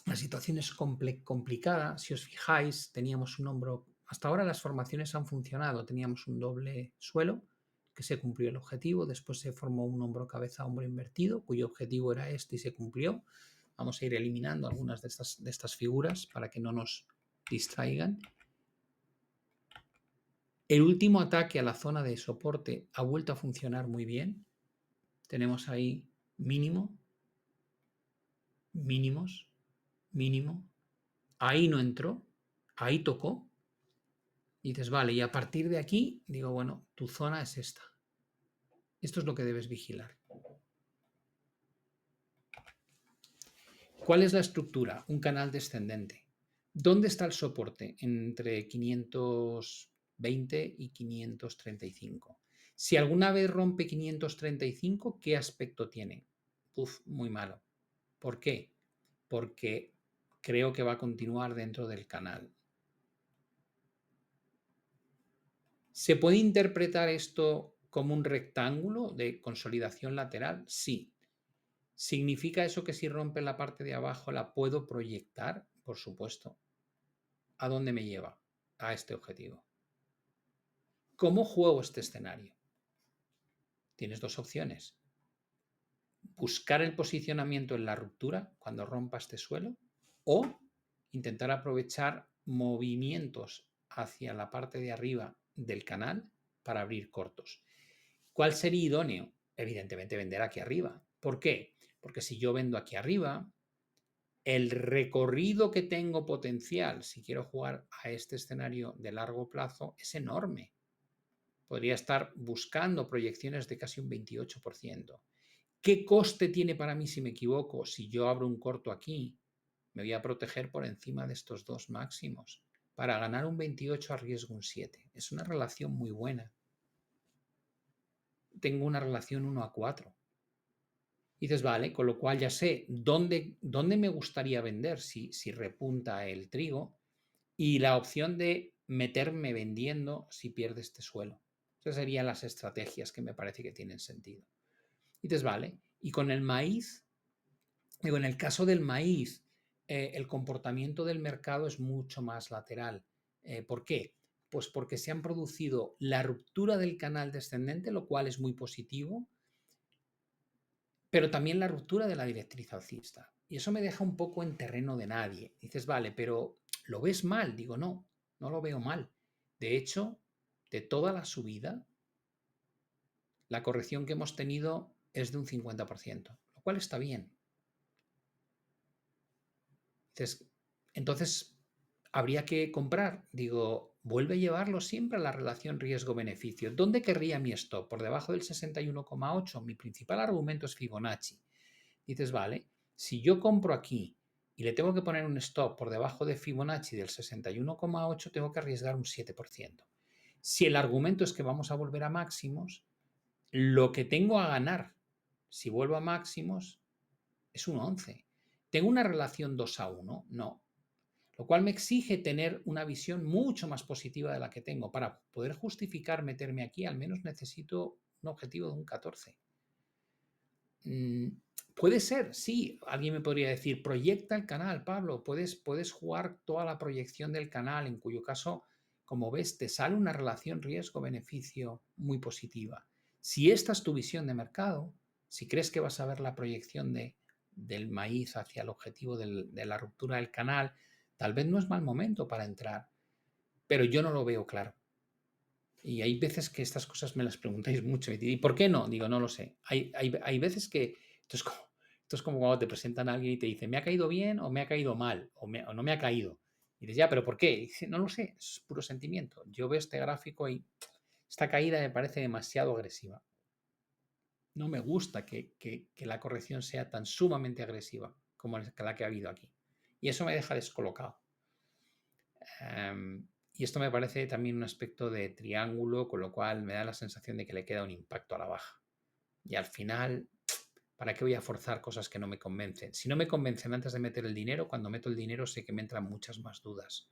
la situación es complicada. Si os fijáis, teníamos un hombro. Hasta ahora las formaciones han funcionado. Teníamos un doble suelo que se cumplió el objetivo. Después se formó un hombro cabeza hombro invertido, cuyo objetivo era este y se cumplió. Vamos a ir eliminando algunas de estas figuras para que no nos distraigan. El último ataque a la zona de soporte ha vuelto a funcionar muy bien. Tenemos ahí mínimo, mínimos, mínimo. Ahí no entró, ahí tocó. Y dices, vale, y a partir de aquí, digo, bueno, tu zona es esta. Esto es lo que debes vigilar. ¿Cuál es la estructura? Un canal descendente. ¿Dónde está el soporte? Entre 520 y 535. Si alguna vez rompe 535, ¿qué aspecto tiene? Muy malo. ¿Por qué? Porque creo que va a continuar dentro del canal. ¿Se puede interpretar esto como un rectángulo de consolidación lateral? Sí. ¿Significa eso que si rompe la parte de abajo la puedo proyectar? Por supuesto. ¿A dónde me lleva? A este objetivo. ¿Cómo juego este escenario? Tienes dos opciones. Buscar el posicionamiento en la ruptura cuando rompa este suelo o intentar aprovechar movimientos hacia la parte de arriba del canal para abrir cortos. ¿Cuál sería idóneo? Evidentemente vender aquí arriba. ¿Por qué? Porque si yo vendo aquí arriba, el recorrido que tengo potencial, si quiero jugar a este escenario de largo plazo, es enorme. Podría estar buscando proyecciones de casi un 28%. ¿Qué coste tiene para mí si me equivoco? Si yo abro un corto aquí, me voy a proteger por encima de estos dos máximos. Para ganar un 28 arriesgo un 7. Es una relación muy buena. Tengo una relación 1:4. Y dices, vale, con lo cual ya sé dónde me gustaría vender si repunta el trigo y la opción de meterme vendiendo si pierde este suelo. Esas serían las estrategias que me parece que tienen sentido. Y dices, vale, y con el maíz, digo, en el caso del maíz, el comportamiento del mercado es mucho más lateral. ¿Por qué? Pues porque se han producido la ruptura del canal descendente, lo cual es muy positivo, pero también la ruptura de la directriz alcista. Y eso me deja un poco en terreno de nadie. Dices, vale, pero ¿lo ves mal? Digo, no, no lo veo mal. De hecho, de toda la subida, la corrección que hemos tenido es de un 50%, lo cual está bien. Entonces, ¿habría que comprar? Digo, vuelve a llevarlo siempre a la relación riesgo-beneficio. ¿Dónde querría mi stop? Por debajo del 61,8. Mi principal argumento es Fibonacci. Dices, vale, si yo compro aquí y le tengo que poner un stop por debajo de Fibonacci del 61,8, tengo que arriesgar un 7%. Si el argumento es que vamos a volver a máximos, lo que tengo a ganar si vuelvo a máximos es un 11. ¿Tengo una relación 2-1? No. Lo cual me exige tener una visión mucho más positiva de la que tengo. Para poder justificar meterme aquí, al menos necesito un objetivo de un 14. Puede ser, sí. Alguien me podría decir, proyecta el canal, Pablo. Puedes jugar toda la proyección del canal, en cuyo caso, como ves, te sale una relación riesgo-beneficio muy positiva. Si esta es tu visión de mercado, si crees que vas a ver la proyección del maíz hacia el objetivo de la ruptura del canal, tal vez no es mal momento para entrar, pero yo no lo veo claro. Y hay veces que estas cosas me las preguntáis mucho. ¿Y por qué no? Digo, no lo sé. Hay veces que esto es como cuando te presentan a alguien y te dice, ¿me ha caído bien o me ha caído mal? O no me ha caído. Y dices, ya, ¿pero por qué? Y dice, no lo sé, es puro sentimiento. Yo veo este gráfico y esta caída me parece demasiado agresiva. No me gusta que la corrección sea tan sumamente agresiva como la que ha habido aquí. Y eso me deja descolocado. Y esto me parece también un aspecto de triángulo, con lo cual me da la sensación de que le queda un impacto a la baja. Y al final, ¿para qué voy a forzar cosas que no me convencen? Si no me convencen antes de meter el dinero, cuando meto el dinero sé que me entran muchas más dudas.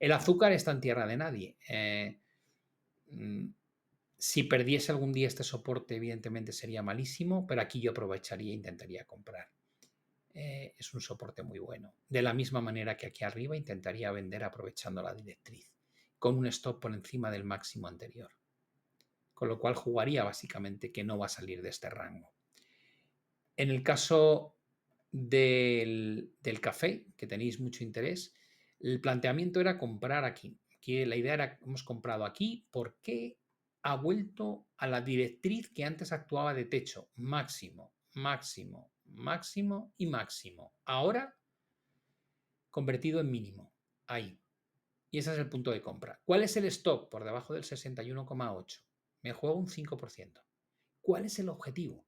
El azúcar está en tierra de nadie. Si perdiese algún día este soporte, evidentemente sería malísimo, pero aquí yo aprovecharía e intentaría comprar. Es un soporte muy bueno. De la misma manera que aquí arriba intentaría vender aprovechando la directriz, con un stop por encima del máximo anterior. Con lo cual jugaría básicamente que no va a salir de este rango. En el caso del café, que tenéis mucho interés, el planteamiento era comprar aquí. Aquí la idea era, hemos comprado aquí porque ha vuelto a la directriz que antes actuaba de techo, máximo, máximo, máximo y máximo. Ahora convertido en mínimo, ahí. Y ese es el punto de compra. ¿Cuál es el stop? Por debajo del 61,8. Me juego un 5%. ¿Cuál es el objetivo?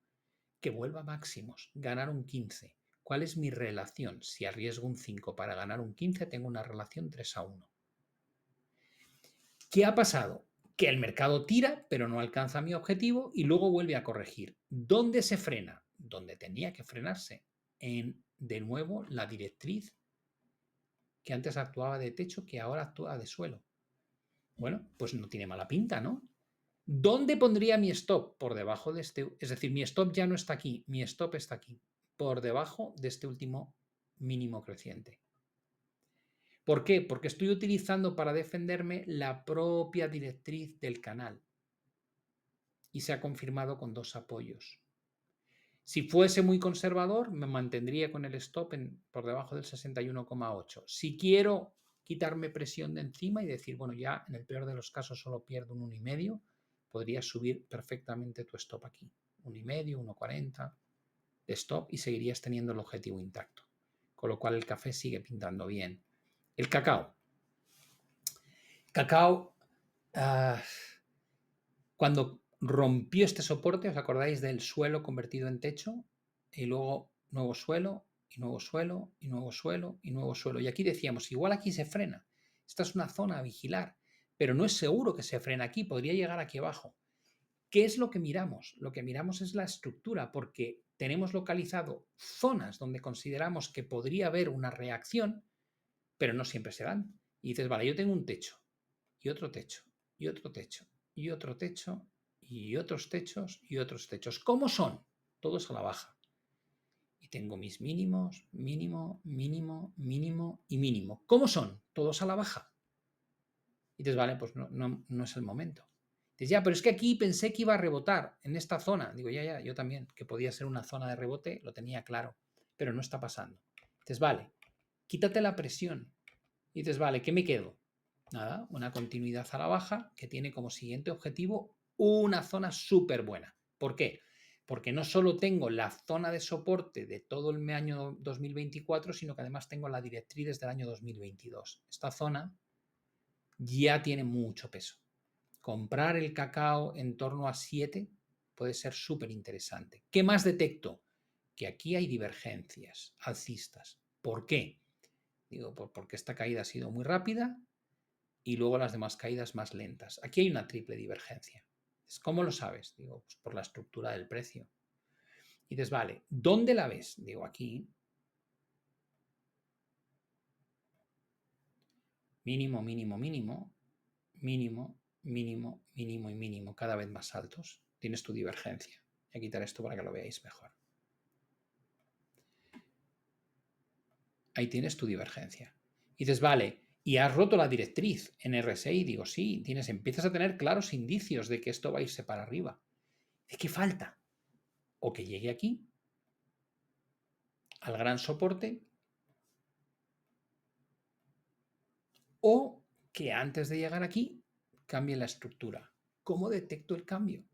Que vuelva a máximos, ganar un 15. ¿Cuál es mi relación? Si arriesgo un 5 para ganar un 15, tengo una relación 3-1. ¿Qué ha pasado? Que el mercado tira, pero no alcanza mi objetivo y luego vuelve a corregir. ¿Dónde se frena? Donde tenía que frenarse. En, de nuevo, la directriz que antes actuaba de techo, que ahora actúa de suelo. Bueno, pues no tiene mala pinta, ¿no? ¿Dónde pondría mi stop? Por debajo de este, es decir, mi stop ya no está aquí, mi stop está aquí, por debajo de este último mínimo creciente. ¿Por qué? Porque estoy utilizando para defenderme la propia directriz del canal y se ha confirmado con dos apoyos. Si fuese muy conservador, me mantendría con el stop por debajo del 61,8. Si quiero quitarme presión de encima y decir, bueno, ya en el peor de los casos solo pierdo un 1,5, podrías subir perfectamente tu stop aquí. 1,5, 1,40 de stop y seguirías teniendo el objetivo intacto. Con lo cual el café sigue pintando bien. El cacao. Cacao, cuando rompió este soporte, ¿os acordáis del suelo convertido en techo? Y luego nuevo suelo, y nuevo suelo, y nuevo suelo, y nuevo suelo. Y aquí decíamos, igual aquí se frena. Esta es una zona a vigilar, pero no es seguro que se frene aquí, podría llegar aquí abajo. ¿Qué es lo que miramos? Lo que miramos es la estructura, porque tenemos localizado zonas donde consideramos que podría haber una reacción, pero no siempre se dan. Y dices, vale, yo tengo un techo, y otro techo, y otro techo, y otro techo, y otros techos, y otros techos. ¿Cómo son? Todos a la baja. Y tengo mis mínimos, mínimo, mínimo, mínimo y mínimo. ¿Cómo son? Todos a la baja. Y dices, vale, pues no es el momento. Dices, ya, pero es que aquí pensé que iba a rebotar en esta zona. Digo, ya, yo también, que podía ser una zona de rebote, lo tenía claro, pero no está pasando. Dices, vale, quítate la presión. Y dices, vale, ¿qué me quedo? Nada, una continuidad a la baja que tiene como siguiente objetivo una zona súper buena. ¿Por qué? Porque no solo tengo la zona de soporte de todo el año 2024, sino que además tengo la directriz desde el año 2022. Esta zona ya tiene mucho peso. Comprar el cacao en torno a 7 puede ser súper interesante. ¿Qué más detecto? Que aquí hay divergencias alcistas. ¿Por qué? Digo, porque esta caída ha sido muy rápida y luego las demás caídas más lentas. Aquí hay una triple divergencia. ¿Cómo lo sabes? Digo, pues por la estructura del precio. Y dices, vale, ¿dónde la ves? Digo, aquí. Mínimo, mínimo, mínimo, mínimo, mínimo, mínimo y mínimo, cada vez más altos. Tienes tu divergencia. Voy a quitar esto para que lo veáis mejor. Ahí tienes tu divergencia. Y dices, vale, y has roto la directriz en RSI. Digo, sí, empiezas a tener claros indicios de que esto va a irse para arriba. ¿De qué falta? O que llegue aquí, al gran soporte, o que antes de llegar aquí cambie la estructura. ¿Cómo detecto el cambio?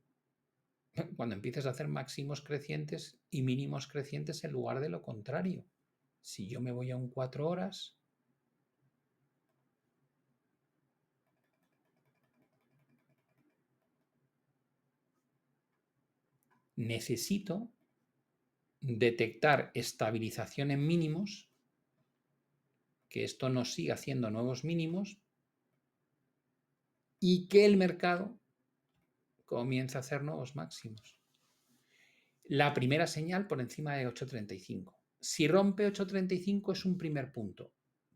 Cuando empieces a hacer máximos crecientes y mínimos crecientes en lugar de lo contrario. Si yo me voy a un 4 horas, necesito detectar estabilización en mínimos, que esto no siga haciendo nuevos mínimos y que el mercado comience a hacer nuevos máximos. La primera señal por encima de 8.35. Si rompe 8.35 es un primer punto.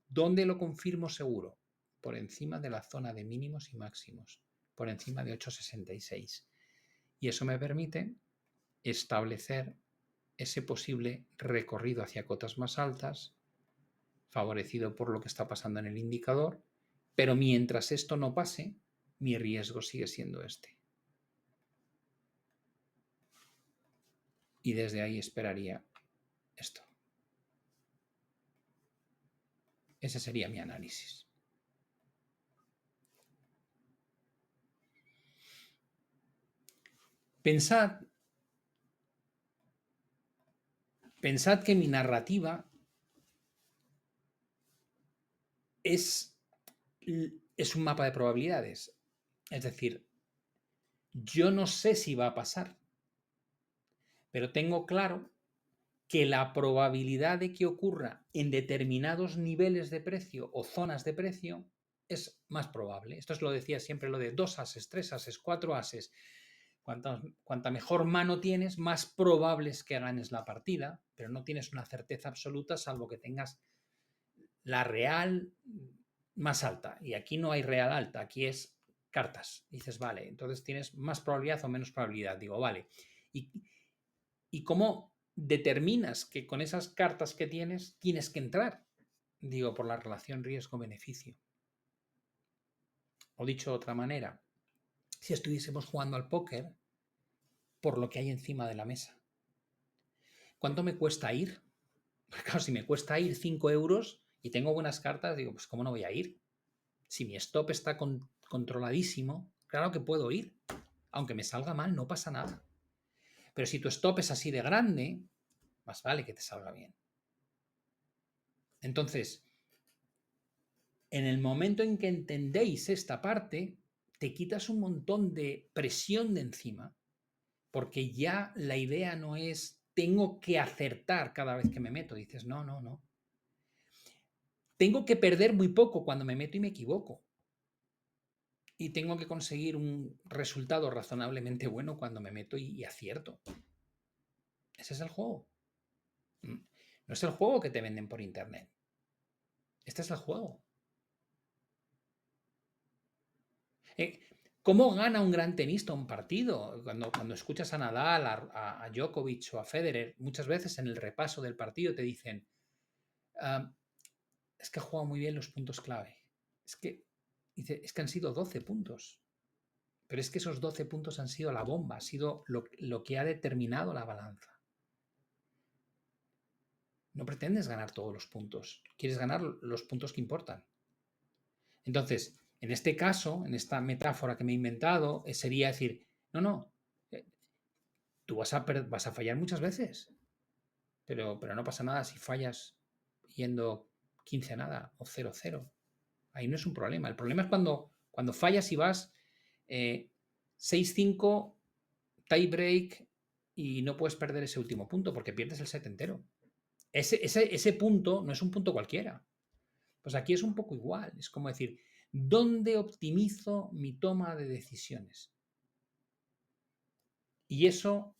¿Dónde lo confirmo seguro? Por encima de la zona de mínimos y máximos, por encima de 8.66. Y eso me permite establecer ese posible recorrido hacia cotas más altas, favorecido por lo que está pasando en el indicador, pero mientras esto no pase, mi riesgo sigue siendo este. Y desde ahí esperaría esto. Ese sería mi análisis. Pensad que mi narrativa es un mapa de probabilidades. Es decir, yo no sé si va a pasar, pero tengo claro que la probabilidad de que ocurra en determinados niveles de precio o zonas de precio es más probable. Esto lo decía siempre lo de 2 ases, 3 ases, 4 ases. Cuanta mejor mano tienes, más probable es que ganes la partida, pero no tienes una certeza absoluta salvo que tengas la real más alta. Y aquí no hay real alta, aquí es cartas. Y dices, vale, entonces tienes más probabilidad o menos probabilidad. Digo, vale. ¿Y cómo determinas que con esas cartas que tienes que entrar? Digo, por la relación riesgo-beneficio. O dicho de otra manera, si estuviésemos jugando al póker, por lo que hay encima de la mesa. ¿Cuánto me cuesta ir? Claro, si me cuesta ir 5 euros y tengo buenas cartas, digo, pues ¿cómo no voy a ir? Si mi stop está controladísimo, claro que puedo ir. Aunque me salga mal, no pasa nada. Pero si tu stop es así de grande, más vale que te salga bien. Entonces, en el momento en que entendéis esta parte, te quitas un montón de presión de encima, porque ya la idea no es tengo que acertar cada vez que me meto. Dices, no, no, no. Tengo que perder muy poco cuando me meto y me equivoco. Y tengo que conseguir un resultado razonablemente bueno cuando me meto y acierto. Ese es el juego. No es el juego que te venden por internet. Este es el juego. ¿Cómo gana un gran tenista un partido? Cuando escuchas a Nadal, a Djokovic o a Federer, muchas veces en el repaso del partido te dicen, es que ha jugado muy bien los puntos clave. Es que han sido 12 puntos. Pero es que esos 12 puntos han sido la bomba, ha sido lo que ha determinado la balanza. No pretendes ganar todos los puntos, quieres ganar los puntos que importan. Entonces, en este caso, en esta metáfora que me he inventado, sería decir, No, no. Tú vas a fallar muchas veces, pero no pasa nada si fallas yendo 15 a nada o 0-0. Ahí no es un problema. El problema es cuando fallas y vas 6-5, tie break y no puedes perder ese último punto porque pierdes el set entero. Ese punto no es un punto cualquiera. Pues aquí es un poco igual. Es como decir, ¿dónde optimizo mi toma de decisiones? Y eso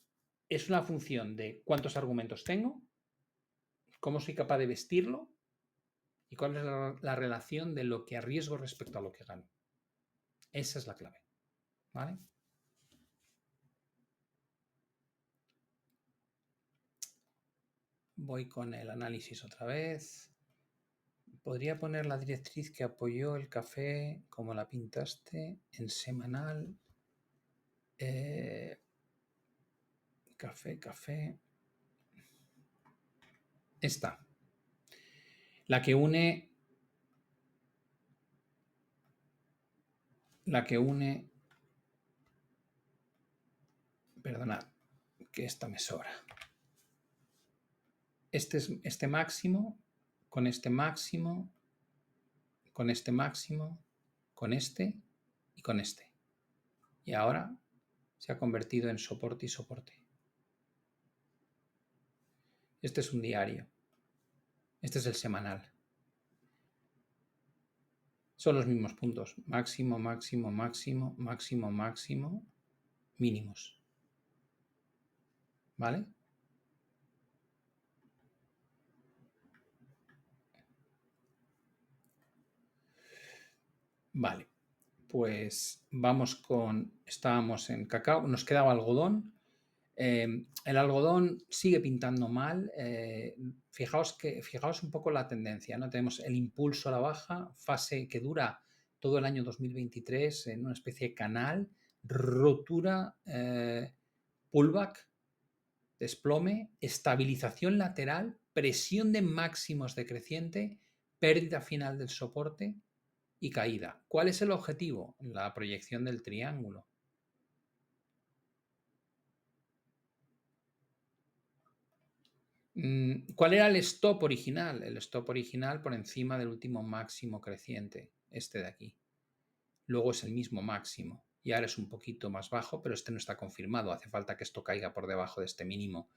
es una función de cuántos argumentos tengo, cómo soy capaz de vestirlo y cuál es la relación de lo que arriesgo respecto a lo que gano. Esa es la clave. ¿Vale? Voy con el análisis otra vez. Podría poner la directriz que apoyó el café como la pintaste en semanal. Café. Esta. La que une. Perdonad, que esta me sobra. Este máximo, con este máximo, con este máximo, con este y con este. Y ahora se ha convertido en soporte y soporte. Este es un diario. Este es el semanal. Son los mismos puntos. Máximo, máximo, máximo, máximo, máximo, mínimos. ¿Vale? Vale. Pues vamos con... Estábamos en cacao. Nos quedaba algodón. El algodón sigue pintando mal. Fijaos un poco la tendencia, ¿no? Tenemos el impulso a la baja, fase que dura todo el año 2023 en una especie de canal, rotura, pullback, desplome, estabilización lateral, presión de máximos decreciente, pérdida final del soporte y caída. ¿Cuál es el objetivo? La proyección del triángulo. ¿Cuál era el stop original? El stop original por encima del último máximo creciente, este de aquí. Luego es el mismo máximo y ahora es un poquito más bajo, pero este no está confirmado. Hace falta que esto caiga por debajo de este mínimo.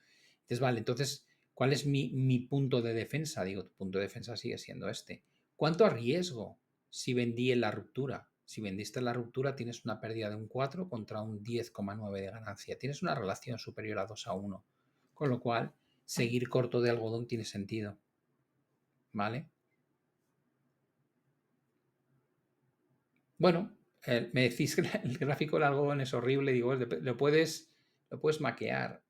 Entonces, vale, entonces, ¿cuál es mi punto de defensa? Digo, tu punto de defensa sigue siendo este. ¿Cuánto arriesgo si vendí en la ruptura? Si vendiste en la ruptura tienes una pérdida de un 4 contra un 10,9 de ganancia. Tienes una relación superior a 2-1. Con lo cual, seguir corto de algodón tiene sentido. ¿Vale? Bueno, me decís que el gráfico del algodón es horrible. Digo, lo puedes maquear.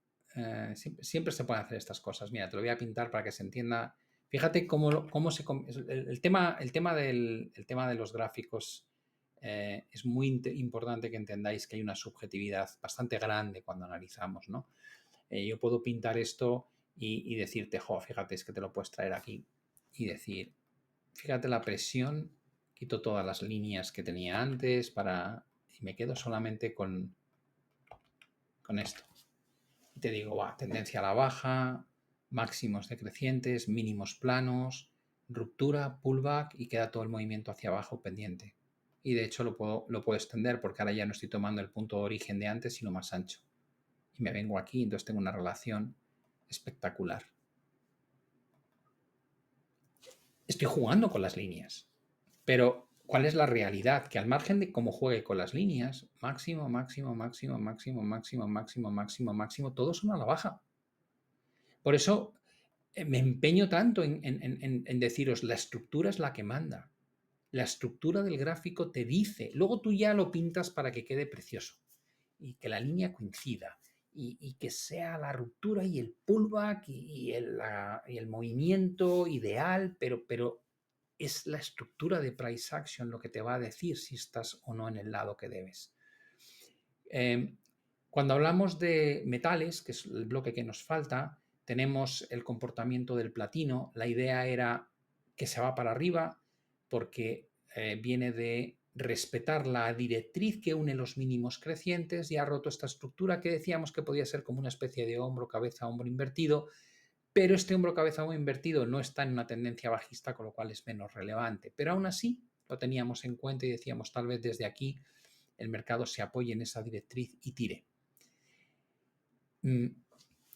Siempre se pueden hacer estas cosas. Mira, te lo voy a pintar para que se entienda. Fíjate cómo se... El tema de los gráficos es muy importante que entendáis que hay una subjetividad bastante grande cuando analizamos, ¿no? Yo puedo pintar esto y decirte, fíjate, es que te lo puedes traer aquí y decir, fíjate la presión, quito todas las líneas que tenía antes y me quedo solamente con esto. Y te digo, tendencia a la baja, máximos decrecientes, mínimos planos, ruptura, pullback y queda todo el movimiento hacia abajo pendiente. Y de hecho lo puedo extender porque ahora ya no estoy tomando el punto de origen de antes, sino más ancho. Y me vengo aquí, entonces tengo una relación espectacular. Estoy jugando con las líneas, pero ¿cuál es la realidad? Que al margen de cómo juegue con las líneas, máximo, máximo, máximo, máximo, máximo, máximo, máximo, máximo, todos son a la baja. Por eso me empeño tanto en deciros, la estructura es la que manda. La estructura del gráfico te dice, luego tú ya lo pintas para que quede precioso y que la línea coincida y que sea la ruptura y el pullback y el movimiento ideal, pero es la estructura de price action lo que te va a decir si estás o no en el lado que debes. Cuando hablamos de metales, que es el bloque que nos falta, tenemos el comportamiento del platino. La idea era que se va para arriba porque viene de respetar la directriz que une los mínimos crecientes y ha roto esta estructura que decíamos que podía ser como una especie de hombro, cabeza, hombro invertido, pero este hombro, cabeza, hombro invertido no está en una tendencia bajista, con lo cual es menos relevante. Pero aún así lo teníamos en cuenta y decíamos tal vez desde aquí el mercado se apoye en esa directriz y tire.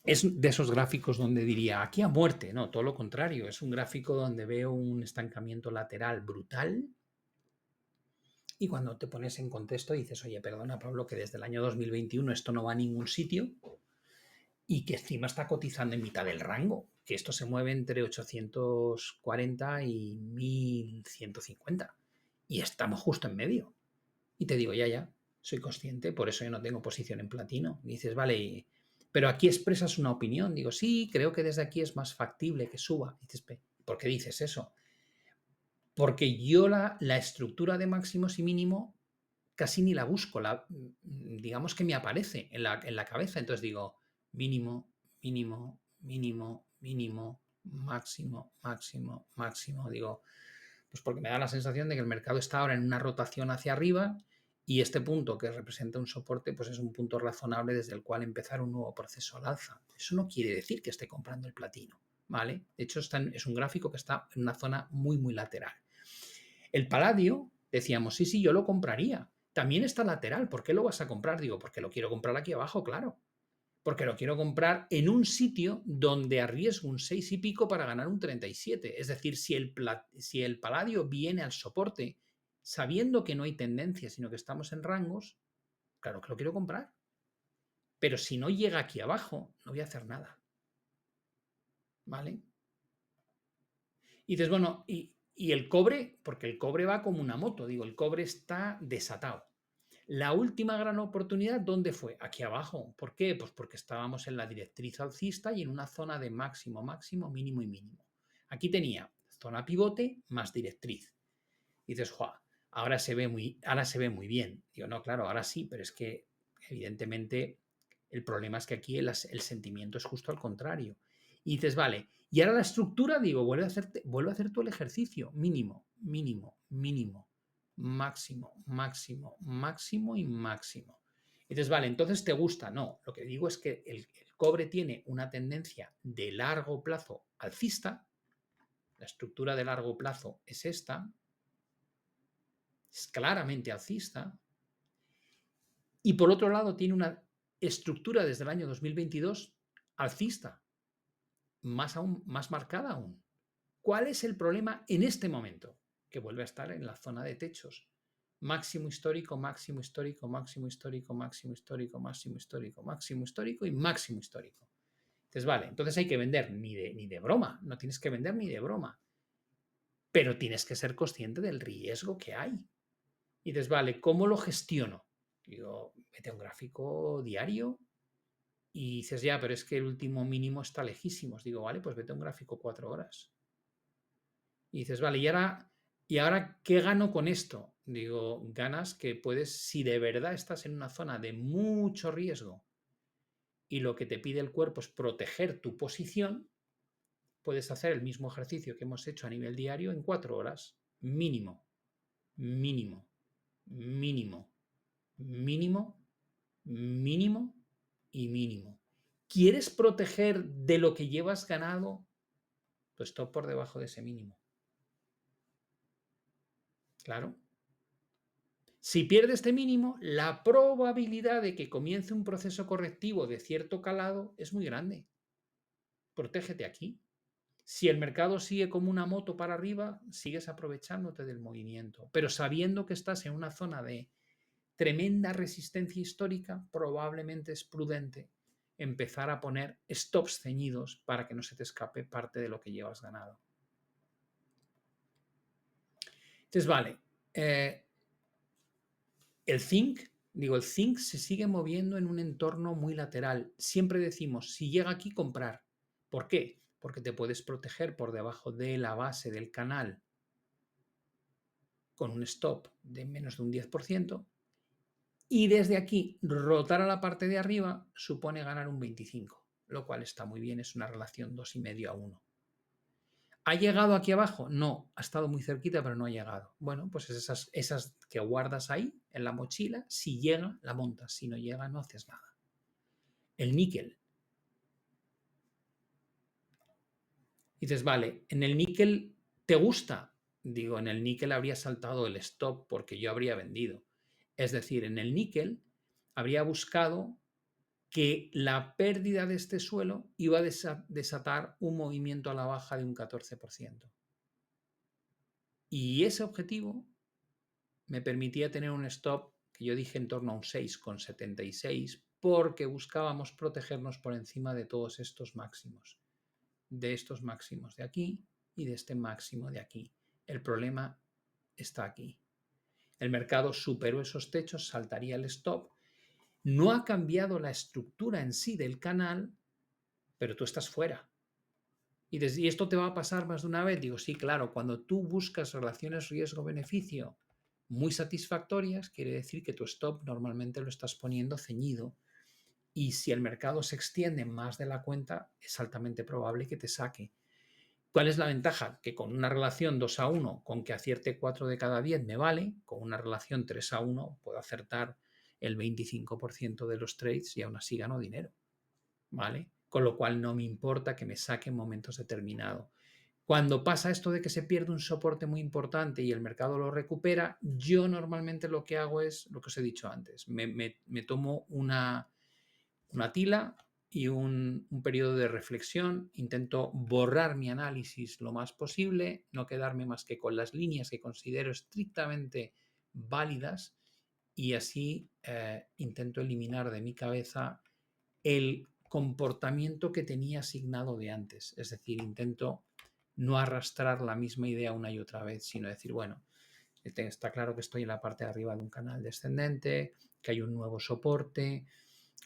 Es de esos gráficos donde diría aquí a muerte, no, todo lo contrario, es un gráfico donde veo un estancamiento lateral brutal. Y cuando te pones en contexto dices, oye, perdona, Pablo, que desde el año 2021 esto no va a ningún sitio y que encima está cotizando en mitad del rango, que esto se mueve entre 840 y 1150 y estamos justo en medio. Y te digo, ya, soy consciente, por eso yo no tengo posición en platino. Y dices, vale, pero aquí expresas una opinión. Digo, sí, creo que desde aquí es más factible que suba. Y dices, ¿por qué dices eso? Porque yo la estructura de máximos y mínimo casi ni la busco, digamos que me aparece en la cabeza. Entonces digo, mínimo, mínimo, mínimo, mínimo, máximo, máximo, máximo. Digo, pues porque me da la sensación de que el mercado está ahora en una rotación hacia arriba y este punto que representa un soporte, pues es un punto razonable desde el cual empezar un nuevo proceso al alza. Eso no quiere decir que esté comprando el platino, ¿vale? De hecho, es un gráfico que está en una zona muy, muy lateral. El paladio, decíamos, sí, yo lo compraría. También está lateral. ¿Por qué lo vas a comprar? Digo, porque lo quiero comprar aquí abajo, claro. Porque lo quiero comprar en un sitio donde arriesgo un 6 y pico para ganar un 37. Es decir, si el paladio viene al soporte sabiendo que no hay tendencia, sino que estamos en rangos, claro que lo quiero comprar. Pero si no llega aquí abajo, no voy a hacer nada. ¿Vale? Y dices, bueno, y el cobre, porque el cobre va como una moto, digo, el cobre está desatado. La última gran oportunidad, ¿dónde fue? Aquí abajo. ¿Por qué? Pues porque estábamos en la directriz alcista y en una zona de máximo, máximo, mínimo y mínimo. Aquí tenía zona pivote más directriz. Y dices, ¡joa! Ahora se ve muy bien. Digo, no, claro, ahora sí, pero es que evidentemente el problema es que aquí el sentimiento es justo al contrario. Y dices, vale, y ahora la estructura, digo, vuelve a hacer tú el ejercicio. Mínimo, mínimo, mínimo, máximo, máximo, máximo y máximo. Y dices, vale, entonces te gusta. No, lo que digo es que el cobre tiene una tendencia de largo plazo alcista. La estructura de largo plazo es esta, es claramente alcista, y por otro lado tiene una estructura desde el año 2022 alcista, más marcada aún. ¿Cuál es el problema en este momento? Que vuelve a estar en la zona de techos. Máximo histórico, máximo histórico, máximo histórico, máximo histórico, máximo histórico, máximo histórico y máximo histórico. Entonces, vale, entonces hay que vender ni de broma, no tienes que vender ni de broma, pero tienes que ser consciente del riesgo que hay. Y dices, vale, ¿cómo lo gestiono? Digo, vete a un gráfico diario y dices, ya, pero es que el último mínimo está lejísimos. Digo, vale, pues vete a un gráfico 4 horas. Y dices, vale, ¿y ahora qué gano con esto? Digo, ganas que puedes, si de verdad estás en una zona de mucho riesgo y lo que te pide el cuerpo es proteger tu posición, puedes hacer el mismo ejercicio que hemos hecho a nivel diario en 4 horas. Mínimo, mínimo, mínimo, mínimo, mínimo y mínimo. ¿Quieres proteger de lo que llevas ganado? Pues stop por debajo de ese mínimo. Claro. Si pierde este mínimo, la probabilidad de que comience un proceso correctivo de cierto calado es muy grande. Protégete aquí. Si el mercado sigue como una moto para arriba, sigues aprovechándote del movimiento, pero sabiendo que estás en una zona de tremenda resistencia histórica, probablemente es prudente empezar a poner stops ceñidos para que no se te escape parte de lo que llevas ganado. Entonces, vale, el zinc se sigue moviendo en un entorno muy lateral. Siempre decimos, si llega aquí, comprar. ¿Por qué? Porque te puedes proteger por debajo de la base del canal con un stop de menos de un 10%. Y desde aquí, rotar a la parte de arriba supone ganar un 25%, lo cual está muy bien, es una relación 2,5 a 1. ¿Ha llegado aquí abajo? No, ha estado muy cerquita, pero no ha llegado. Bueno, pues esas que guardas ahí en la mochila, si llega, la montas. Si no llega, no haces nada. El níquel. Dices, vale, ¿en el níquel te gusta? Digo, en el níquel habría saltado el stop porque yo habría vendido. Es decir, en el níquel habría buscado que la pérdida de este suelo iba a desatar un movimiento a la baja de un 14%. Y ese objetivo me permitía tener un stop que yo dije en torno a un 6,76 porque buscábamos protegernos por encima de todos estos máximos, de estos máximos de aquí y de este máximo de aquí. El problema está aquí. El mercado superó esos techos, saltaría el stop. No ha cambiado la estructura en sí del canal, pero tú estás fuera. ¿Y esto te va a pasar más de una vez? Digo, sí, claro, cuando tú buscas relaciones riesgo-beneficio muy satisfactorias, quiere decir que tu stop normalmente lo estás poniendo ceñido. Y si el mercado se extiende más de la cuenta, es altamente probable que te saque. ¿Cuál es la ventaja? Que con una relación 2-1, con que acierte 4 de cada 10 me vale, con una relación 3-1 puedo acertar el 25% de los trades y aún así gano dinero. ¿Vale? Con lo cual no me importa que me saque en momentos determinados. Cuando pasa esto de que se pierde un soporte muy importante y el mercado lo recupera, yo normalmente lo que hago es lo que os he dicho antes. Me tomo una tila y un periodo de reflexión. Intento borrar mi análisis lo más posible, no quedarme más que con las líneas que considero estrictamente válidas y así intento eliminar de mi cabeza el comportamiento que tenía asignado de antes. Es decir, intento no arrastrar la misma idea una y otra vez, sino decir, bueno, está claro que estoy en la parte de arriba de un canal descendente, que hay un nuevo soporte,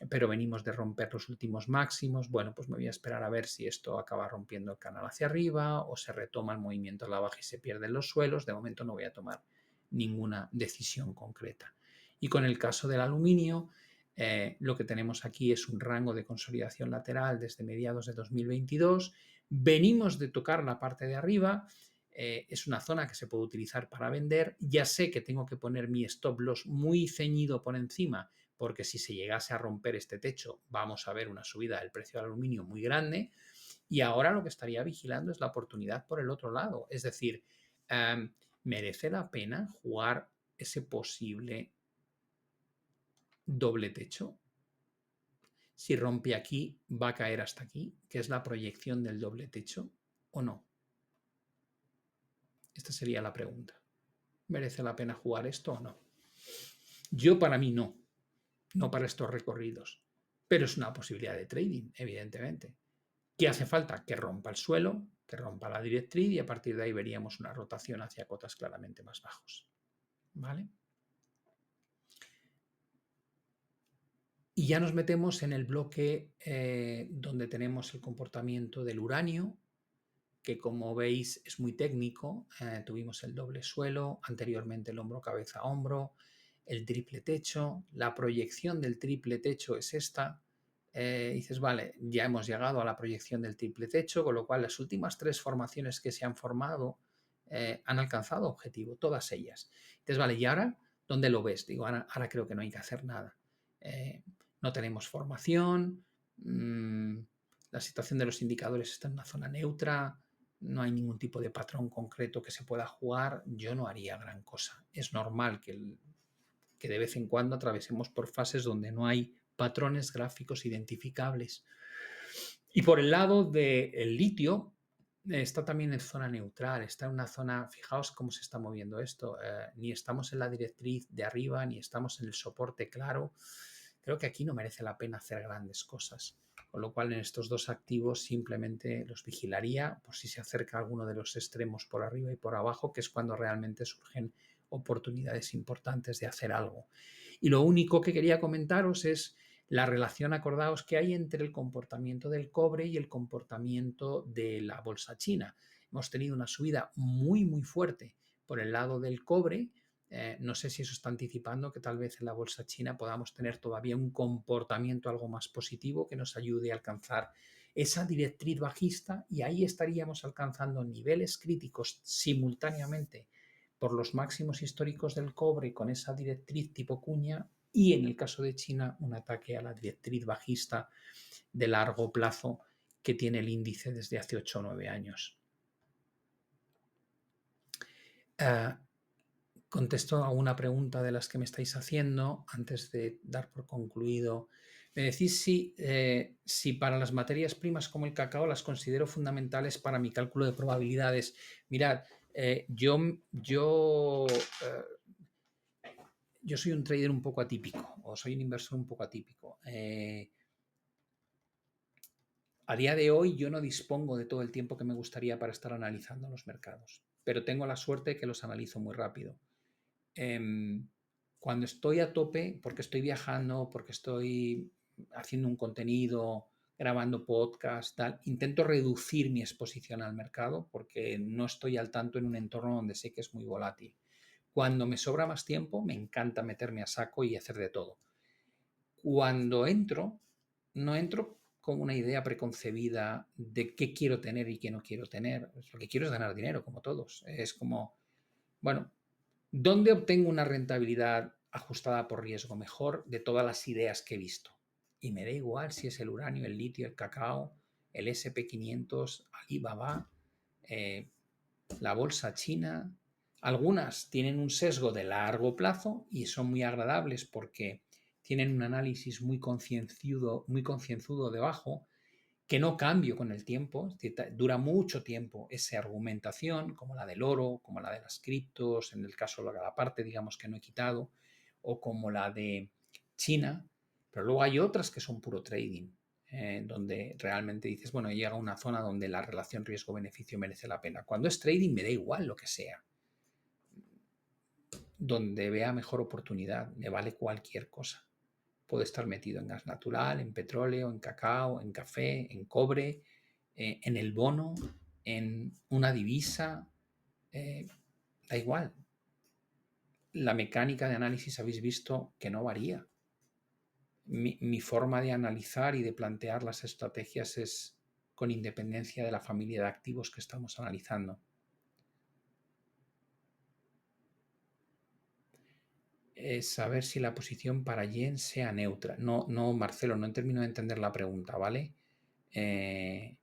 pero venimos de romper los últimos máximos. Bueno, pues me voy a esperar a ver si esto acaba rompiendo el canal hacia arriba o se retoma el movimiento a la baja y se pierden los suelos. De momento no voy a tomar ninguna decisión concreta. Y con el caso del aluminio, lo que tenemos aquí es un rango de consolidación lateral desde mediados de 2022. Venimos de tocar la parte de arriba. Es una zona que se puede utilizar para vender. Ya sé que tengo que poner mi stop loss muy ceñido por encima, porque si se llegase a romper este techo vamos a ver una subida del precio del aluminio muy grande. Y ahora lo que estaría vigilando es la oportunidad por el otro lado. Es decir, ¿merece la pena jugar ese posible doble techo? Si rompe aquí, ¿va a caer hasta aquí? ¿Que es la proyección del doble techo o no? Esta sería la pregunta. ¿Merece la pena jugar esto o no? Yo para mí no para estos recorridos, pero es una posibilidad de trading, evidentemente. ¿Qué hace falta? Que rompa el suelo, que rompa la directriz y a partir de ahí veríamos una rotación hacia cotas claramente más bajos. ¿Vale? Y ya nos metemos en el bloque donde tenemos el comportamiento del uranio, que como veis es muy técnico. Tuvimos el doble suelo, anteriormente el hombro, cabeza, hombro, el triple techo. La proyección del triple techo es esta. Dices, vale, ya hemos llegado a la proyección del triple techo, con lo cual las últimas 3 formaciones que se han formado han alcanzado objetivo, todas ellas. Dices, vale, ¿y ahora dónde lo ves? Digo, ahora creo que no hay que hacer nada. No tenemos formación, la situación de los indicadores está en una zona neutra, no hay ningún tipo de patrón concreto que se pueda jugar. Yo no haría gran cosa. Es normal que de vez en cuando atravesemos por fases donde no hay patrones gráficos identificables. Y por el lado del litio, está también en zona neutral, está en una zona, fijaos cómo se está moviendo esto, ni estamos en la directriz de arriba, ni estamos en el soporte claro. Creo que aquí no merece la pena hacer grandes cosas, con lo cual en estos dos activos simplemente los vigilaría por si se acerca alguno de los extremos por arriba y por abajo, que es cuando realmente surgen oportunidades importantes de hacer algo. Y lo único que quería comentaros es la relación, acordaos, que hay entre el comportamiento del cobre y el comportamiento de la bolsa china. Hemos tenido una subida muy, muy fuerte por el lado del cobre. No sé si eso está anticipando que tal vez en la bolsa china podamos tener todavía un comportamiento algo más positivo que nos ayude a alcanzar esa directriz bajista y ahí estaríamos alcanzando niveles críticos simultáneamente por los máximos históricos del cobre con esa directriz tipo cuña y en el caso de China un ataque a la directriz bajista de largo plazo que tiene el índice desde hace 8 o 9 años. Contesto a una pregunta de las que me estáis haciendo antes de dar por concluido. Me decís si para las materias primas como el cacao las considero fundamentales para mi cálculo de probabilidades. Mirad, yo soy un trader un poco atípico o soy un inversor un poco atípico. A día de hoy yo no dispongo de todo el tiempo que me gustaría para estar analizando los mercados, pero tengo la suerte de que los analizo muy rápido. Cuando estoy a tope, porque estoy viajando, porque estoy haciendo un contenido, grabando podcast, tal, intento reducir mi exposición al mercado porque no estoy al tanto en un entorno donde sé que es muy volátil. Cuando me sobra más tiempo, me encanta meterme a saco y hacer de todo. Cuando entro, no entro con una idea preconcebida de qué quiero tener y qué no quiero tener. Lo que quiero es ganar dinero, como todos. Es como, bueno, ¿dónde obtengo una rentabilidad ajustada por riesgo mejor de todas las ideas que he visto? Y me da igual si es el uranio, el litio, el cacao, el SP500, Alibaba, la bolsa china. Algunas tienen un sesgo de largo plazo y son muy agradables porque tienen un análisis muy concienzudo debajo que no cambio con el tiempo, dura mucho tiempo esa argumentación, como la del oro, como la de las criptos, en el caso de la parte, digamos, que no he quitado, o como la de China, pero luego hay otras que son puro trading, donde realmente dices, bueno, llega a una zona donde la relación riesgo-beneficio merece la pena. Cuando es trading me da igual lo que sea, donde vea mejor oportunidad, me vale cualquier cosa. Puedo estar metido en gas natural, en petróleo, en cacao, en café, en cobre, en el bono, en una divisa, da igual. La mecánica de análisis habéis visto que no varía. Mi forma de analizar y de plantear las estrategias es con independencia de la familia de activos que estamos analizando. Es saber si la posición para yen sea neutra. No, Marcelo, no termino de entender la pregunta, ¿vale? En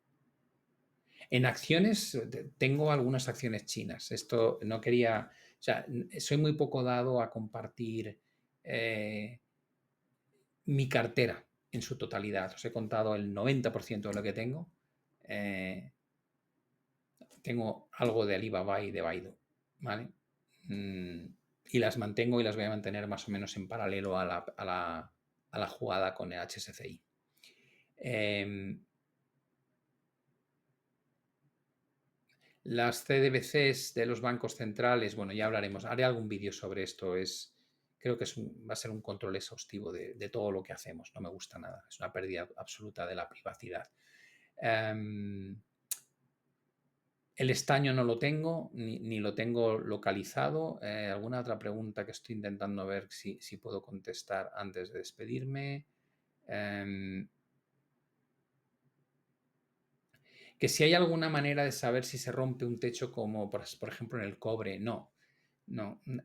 acciones, tengo algunas acciones chinas. Esto no quería, o sea, soy muy poco dado a compartir mi cartera en su totalidad. Os he contado el 90% de lo que tengo. Tengo algo de Alibaba y de Baidu, ¿vale? Y las mantengo y las voy a mantener más o menos en paralelo a la jugada con el HSCI. Las CDBCs de los bancos centrales, bueno, ya hablaremos, haré algún vídeo sobre esto. Creo que va a ser un control exhaustivo de todo lo que hacemos. No me gusta nada, es una pérdida absoluta de la privacidad. El estaño no lo tengo, ni lo tengo localizado. ¿Alguna otra pregunta que estoy intentando ver si puedo contestar antes de despedirme? Que si hay alguna manera de saber si se rompe un techo como, por ejemplo, en el cobre. No,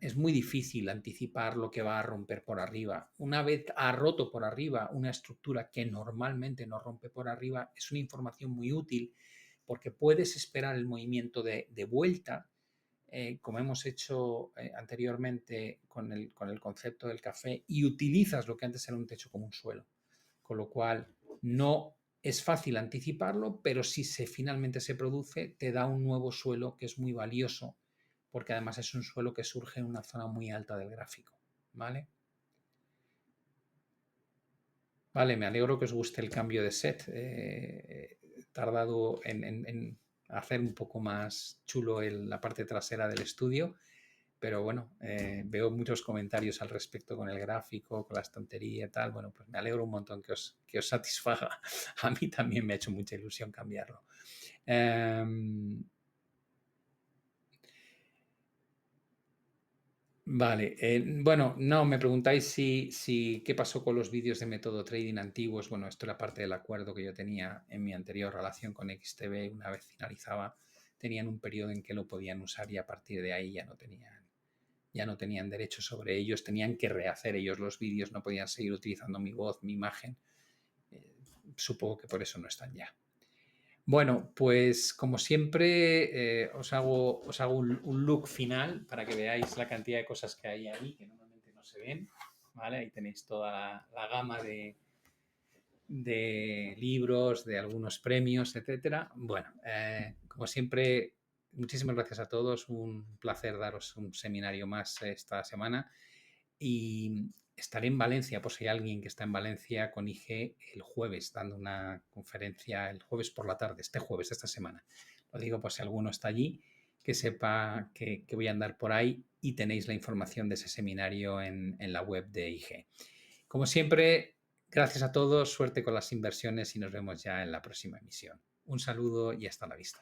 es muy difícil anticipar lo que va a romper por arriba. Una vez ha roto por arriba una estructura que normalmente no rompe por arriba, es una información muy útil porque puedes esperar el movimiento de vuelta, como hemos hecho anteriormente con el concepto del café, y utilizas lo que antes era un techo como un suelo. Con lo cual, no es fácil anticiparlo, pero si finalmente se produce, te da un nuevo suelo que es muy valioso, porque además es un suelo que surge en una zona muy alta del gráfico, ¿vale? Vale, me alegro que os guste el cambio de set. He tardado en hacer un poco más chulo la parte trasera del estudio, pero bueno, veo muchos comentarios al respecto con el gráfico, con la estantería y tal. Bueno, pues me alegro un montón que os satisfaga. A mí también me ha hecho mucha ilusión cambiarlo. Vale, bueno, no, me preguntáis qué pasó con los vídeos de método trading antiguos. Bueno, esto era parte del acuerdo que yo tenía en mi anterior relación con XTB. Una vez finalizaba, tenían un periodo en que lo podían usar y a partir de ahí ya no tenían derecho sobre ellos, tenían que rehacer ellos los vídeos, no podían seguir utilizando mi voz, mi imagen. Supongo que por eso no están ya. Bueno, pues como siempre, os hago un look final para que veáis la cantidad de cosas que hay ahí, que normalmente no se ven. ¿Vale? Ahí tenéis toda la gama de libros, de algunos premios, etcétera. Bueno, como siempre, muchísimas gracias a todos. Un placer daros un seminario más esta semana. Y estaré en Valencia, por si hay alguien que está en Valencia con IG el jueves, dando una conferencia el jueves por la tarde, este jueves, esta semana. Lo digo por si alguno está allí, que sepa que voy a andar por ahí y tenéis la información de ese seminario en la web de IG. Como siempre, gracias a todos, suerte con las inversiones y nos vemos ya en la próxima emisión. Un saludo y hasta la vista.